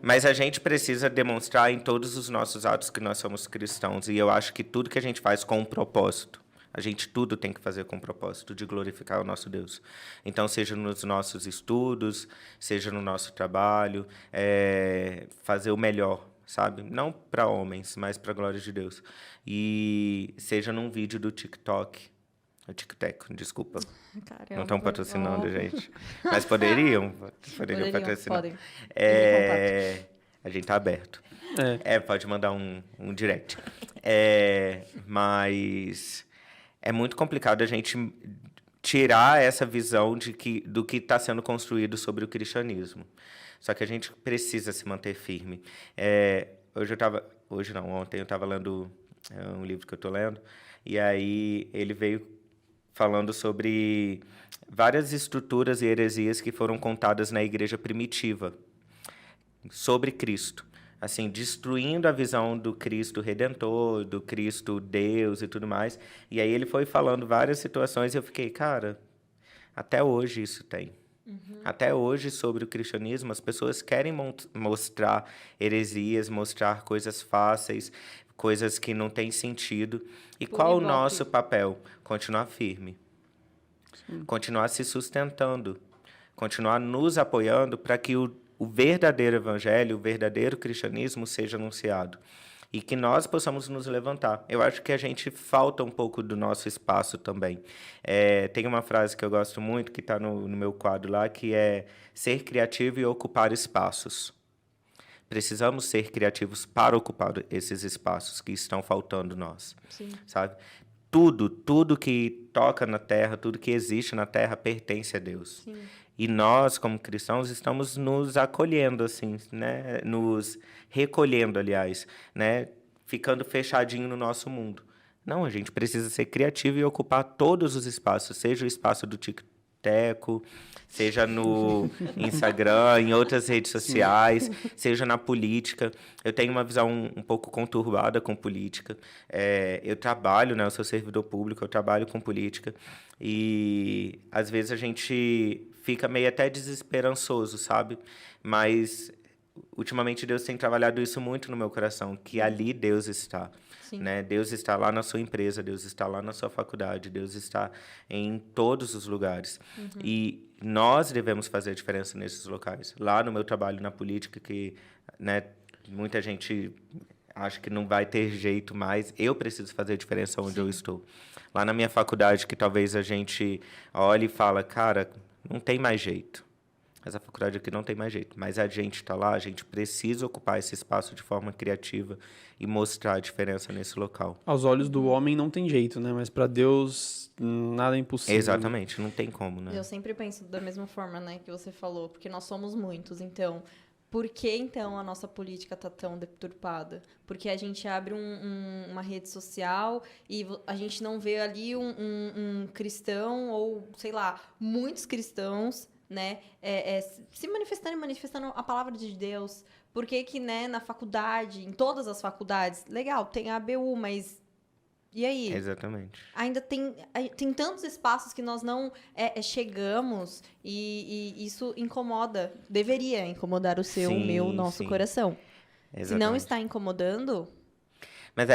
C: Mas a gente precisa demonstrar em todos os nossos atos que nós somos cristãos, e eu acho que tudo que a gente faz com um propósito, a gente tudo tem que fazer com o propósito de glorificar o nosso Deus. Então, seja nos nossos estudos, seja no nosso trabalho, fazer o melhor, sabe? Não para homens, mas para a glória de Deus. E seja num vídeo do TikTok. O TikTok, desculpa.
B: Caramba,
C: não estão patrocinando, gente. Mas poderiam patrocinar.
B: Podem.
C: A gente tá aberto. Pode mandar um direct. Mas... é muito complicado a gente tirar essa visão do que está sendo construído sobre o cristianismo. Só que a gente precisa se manter firme. Ontem eu estava lendo um livro que eu estou lendo, e aí ele veio falando sobre várias estruturas e heresias que foram contadas na igreja primitiva sobre Cristo. Assim, destruindo a visão do Cristo Redentor, do Cristo Deus e tudo mais. E aí ele foi falando várias situações e eu fiquei, cara, até hoje isso tem. Até hoje, sobre o cristianismo, as pessoas querem mostrar heresias, mostrar coisas fáceis, coisas que não têm sentido. E qual o nosso papel? Continuar firme. Continuar se sustentando. Continuar nos apoiando para que o verdadeiro evangelho, o verdadeiro cristianismo seja anunciado. E que nós possamos nos levantar. Eu acho que a gente falta um pouco do nosso espaço também. Tem uma frase que eu gosto muito, que está no meu quadro lá, que é ser criativo e ocupar espaços. Precisamos ser criativos para ocupar esses espaços que estão faltando nós.
B: Sim.
C: Sabe? Tudo que toca na terra, tudo que existe na terra pertence a Deus.
B: Sim.
C: E nós, como cristãos, estamos nos acolhendo, assim, né? Nos recolhendo, aliás, né? Ficando fechadinho no nosso mundo. Não, a gente precisa ser criativo e ocupar todos os espaços, seja o espaço do boteco, seja no Instagram, em outras redes sociais, seja na política. Eu tenho uma visão um pouco conturbada com política. Eu trabalho, né? Eu sou servidor público, eu trabalho com política. E, às vezes, a gente fica meio até desesperançoso, sabe? Mas, ultimamente, Deus tem trabalhado isso muito no meu coração, que ali Deus está. Né? Deus está lá na sua empresa, Deus está lá na sua faculdade, Deus está em todos os lugares. E nós devemos fazer a diferença nesses locais. Lá no meu trabalho na política, que, né, muita gente acha que não vai ter jeito mais, eu preciso fazer a diferença onde eu estou. Lá na minha faculdade, que talvez a gente olhe e fala, cara, não tem mais jeito. Essa faculdade aqui não tem mais jeito. Mas a gente está lá, a gente precisa ocupar esse espaço de forma criativa e mostrar a diferença nesse local.
A: Aos olhos do homem não tem jeito, né? Mas para Deus nada é impossível.
C: Exatamente, não tem como, né?
B: Eu sempre penso da mesma forma, né, que você falou, porque nós somos muitos, então... Por que, então, a nossa política está tão deturpada? Porque a gente abre uma rede social e a gente não vê ali um cristão ou, sei lá, muitos cristãos, né, se manifestando a palavra de Deus. Por que que, né, na faculdade, em todas as faculdades, legal, tem a ABU, mas e aí?
C: Exatamente.
B: Ainda tem tantos espaços que nós não chegamos e isso incomoda, deveria incomodar o seu, o meu, o nosso coração. Exatamente. Se não está incomodando...
C: Mas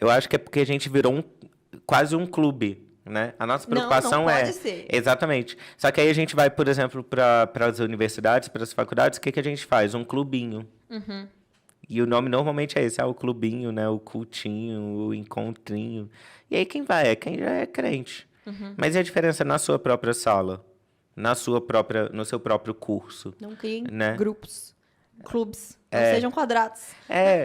C: eu acho que é porque a gente virou quase um clube, né? A nossa preocupação
B: não pode ser.
C: Exatamente. Só que aí a gente vai, por exemplo, para as universidades, para as faculdades, o que a gente faz? Um clubinho.
B: Uhum.
C: E o nome normalmente é esse, o clubinho, né? O cultinho, o encontrinho. E aí quem vai? É quem já é crente. Mas e a diferença na sua própria sala? No seu próprio curso?
B: Não criem,
C: né?
B: Grupos, clubes, não sejam quadrados.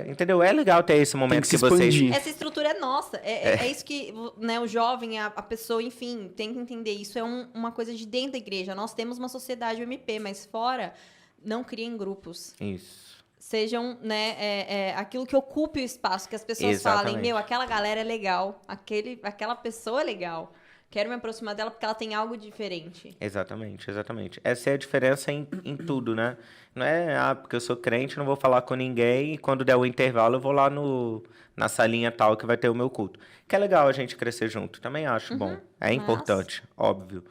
C: Entendeu? É legal ter esse momento que vocês...
B: Essa estrutura é nossa. É isso que, né, o jovem, a pessoa, enfim, tem que entender. Isso é uma coisa de dentro da igreja. Nós temos uma sociedade UMP, mas fora, não criem grupos.
C: Isso.
B: Sejam, né, aquilo que ocupe o espaço, que as pessoas falem, aquela galera é legal, aquela pessoa é legal, quero me aproximar dela porque ela tem algo diferente.
C: Exatamente, exatamente. Essa é a diferença em tudo, né? Não é, porque eu sou crente, não vou falar com ninguém, e quando der o intervalo eu vou lá na salinha tal que vai ter o meu culto. Que é legal a gente crescer junto, também acho bom. É importante, óbvio.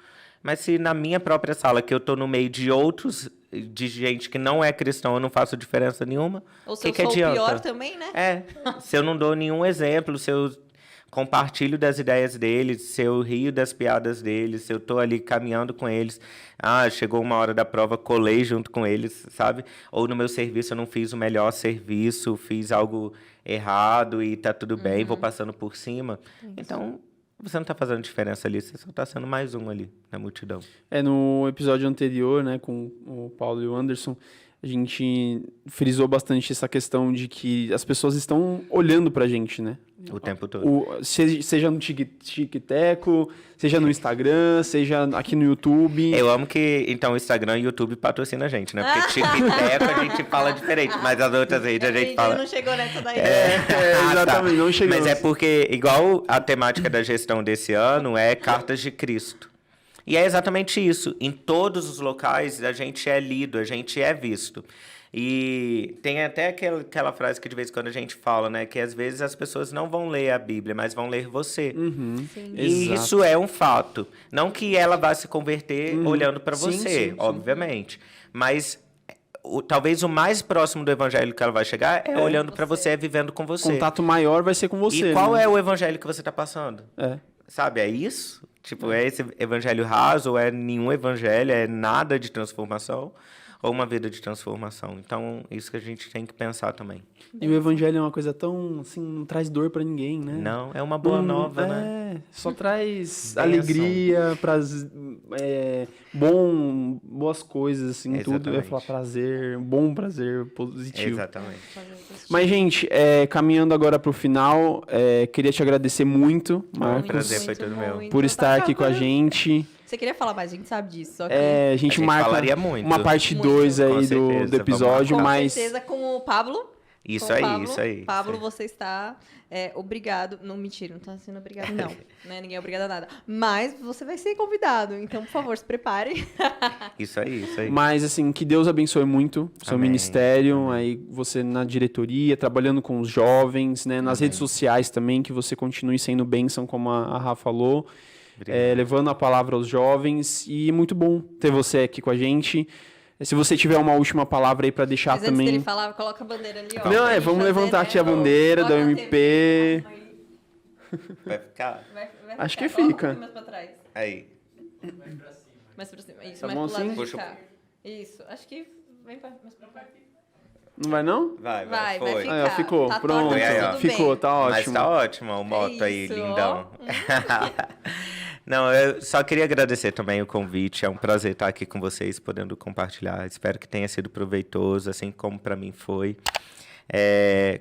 C: Mas se na minha própria sala, que eu tô no meio de gente que não é cristão, eu não faço diferença nenhuma,
B: ou se
C: que
B: eu sou
C: adianta?
B: Pior também, né?
C: Se eu não dou nenhum exemplo, se eu compartilho das ideias deles, se eu rio das piadas deles, se eu tô ali caminhando com eles, chegou uma hora da prova, colei junto com eles, sabe? Ou no meu serviço eu não fiz o melhor serviço, fiz algo errado e tá tudo bem, vou passando por cima. Então... Você não está fazendo diferença ali, você só está sendo mais um ali na multidão.
A: No episódio anterior, né, com o Paulo e o Anderson, a gente frisou bastante essa questão de que as pessoas estão olhando pra gente, né?
C: O tempo todo.
A: Seja no TikTok, seja no Instagram, seja aqui no YouTube.
C: Eu amo que, então, o Instagram e o YouTube patrocinam a gente, né? Porque TikTok a gente fala diferente, mas as outras redes a gente fala...
B: não chegou nessa daí.
A: Exatamente, não chegou.
C: Mas é porque, igual a temática da gestão desse ano, é Cartas de Cristo. E é exatamente isso. Em todos os locais, a gente é lido, a gente é visto. E tem até aquela frase que de vez em quando a gente fala, né? Que às vezes as pessoas não vão ler a Bíblia, mas vão ler você. E isso é um fato. Não que ela vá se converter olhando para você, obviamente. Mas talvez o mais próximo do evangelho que ela vai chegar é olhando para você, vivendo com você.
A: O contato maior vai ser com você.
C: E qual é o evangelho que você está passando? Sabe, é isso? Tipo, é esse evangelho raso, ou é nenhum evangelho, é nada de transformação, ou uma vida de transformação. Então, isso que a gente tem que pensar também.
A: E o evangelho é uma coisa tão, assim, não traz dor pra ninguém, né?
C: Não, é uma boa nova, né?
A: Só traz alegria, boas coisas, assim, tudo. Eu ia falar prazer, bom prazer, positivo.
C: Exatamente.
A: Mas, gente, caminhando agora pro final, queria te agradecer muito, Marcos.
C: O prazer foi todo meu.
A: Por estar aqui com a gente.
B: Você queria falar mais, a gente sabe disso. Só que...
A: a gente marca
C: falaria muito.
A: uma parte 2 aí do episódio,
B: com
A: mas...
B: certeza com o Pablo.
C: Isso
B: com o
C: aí,
B: Pablo.
C: isso aí.
B: Pablo,
C: isso aí.
B: você está obrigado. Não, mentira, não está sendo obrigado, não. Né? Ninguém é obrigado a nada. Mas você vai ser convidado. Então, por favor, se prepare.
C: Isso aí, isso aí.
A: Mas, assim, que Deus abençoe muito o seu
C: Amém,
A: ministério, aí você na diretoria, trabalhando com os jovens, né? Nas redes sociais também, que você continue sendo bênção, como a Rafa falou, levando a palavra aos jovens. E muito bom ter você aqui com a gente. Se você tiver uma última palavra aí para deixar
B: Mas antes
A: também...
B: dele falar, coloca a bandeira ali, ó.
A: Não,
B: pra gente
A: vamos
B: fazer,
A: levantar
B: né?
A: aqui a bandeira
B: Bota
A: da
B: na
A: UMP.
B: TV.
C: Vai ficar?
B: Vai
A: Acho
B: ficar.
A: que
B: Coloca
A: fica.
B: um pouquinho mais pra trás.
C: Aí.
B: Mais pra cima. Isso,
A: Tá
B: mais
A: bom
B: pro lado
A: assim?
B: de
C: Puxa
B: cá. Isso. Acho que vem mais pra cá.
A: Não vai, não?
B: Vai
C: foi.
B: ficar.
A: Aí, ó, ficou.
B: Tá
A: Pronto.
B: torta, mas
C: Aí, ó.
B: tudo
A: Ficou,
B: bem.
A: tá ótimo.
C: Mas tá ótimo, o moto aí,
B: isso,
C: lindão. Não, eu só queria agradecer também o convite. É um prazer estar aqui com vocês, podendo compartilhar. Espero que tenha sido proveitoso, assim como para mim foi.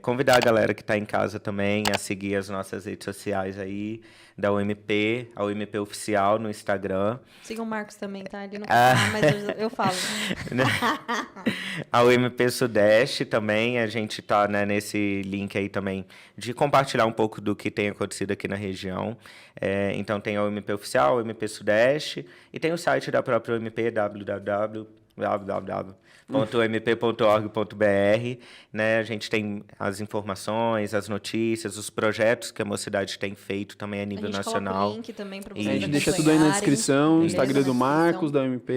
C: Convidar a galera que está em casa também a seguir as nossas redes sociais aí, da UMP, a UMP Oficial no Instagram.
B: Sigam o Marcos também, tá? Ele não fala, mas eu falo.
C: A UMP Sudeste também, a gente tá, né, nesse link aí também de compartilhar um pouco do que tem acontecido aqui na região. Então tem a UMP Oficial, a UMP Sudeste, e tem o site da própria UMP, www.ump.org.br, né? A gente tem as informações, as notícias, os projetos que a mocidade tem feito também a nível
B: A gente
C: nacional.
B: coloca o link também pra
C: E
B: vocês
A: A gente deixa tudo aí na descrição,
B: acompanharem.
A: Instagram
B: Beleza?
A: do
B: Na
A: Marcos,
B: descrição.
A: da UMP.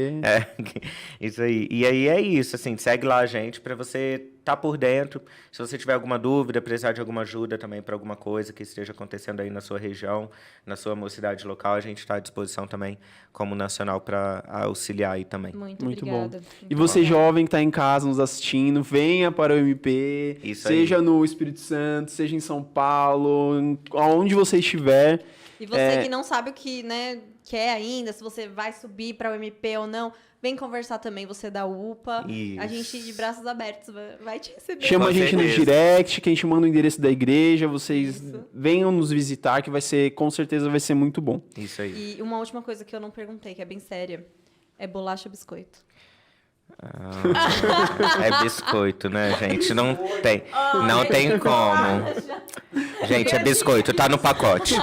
C: Isso aí. E aí é isso, assim, segue lá a gente para você estar por dentro. Se você tiver alguma dúvida, precisar de alguma ajuda também para alguma coisa que esteja acontecendo aí na sua região, na sua mocidade local, a gente está à disposição também como nacional para auxiliar aí também.
B: Muito
A: Muito
B: obrigada.
A: bom. E
B: Muito
A: você,
B: obrigada.
A: jovem que está em casa nos assistindo, venha para o MP,
C: Isso
A: seja
C: aí.
A: no Espírito Santo, seja em São Paulo, aonde você estiver.
B: E você que não sabe o que, né, quer ainda, se você vai subir para o MP ou não, vem conversar também, você da UPA.
C: Isso.
B: A gente de braços abertos vai te receber.
A: Chama
C: Com
A: a gente no
C: certeza.
A: direct, que a gente manda o endereço da igreja, vocês
B: Isso.
A: venham nos visitar, que vai ser, com certeza vai ser muito bom.
C: Isso aí.
B: E uma última coisa que eu não perguntei, que é bem séria, é bolacha ou biscoito?
C: É biscoito, né, gente? Não tem como. Gente, é biscoito, tá no pacote.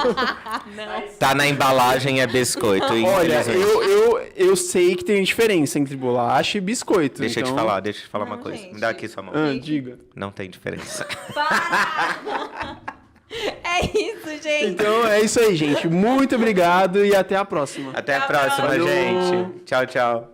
C: Tá na embalagem, é biscoito.
A: Olha,
C: infelizmente.
A: eu sei que tem diferença entre bolacha e biscoito.
C: Deixa eu
A: então...
C: te falar
B: Não,
C: uma coisa.
B: gente.
C: Me dá aqui sua mão.
A: Diga.
C: Não tem diferença.
B: É isso, gente.
A: Então é isso aí, gente. Muito obrigado e até a próxima.
C: Até a próxima,
A: Falou.
C: gente. Tchau, tchau.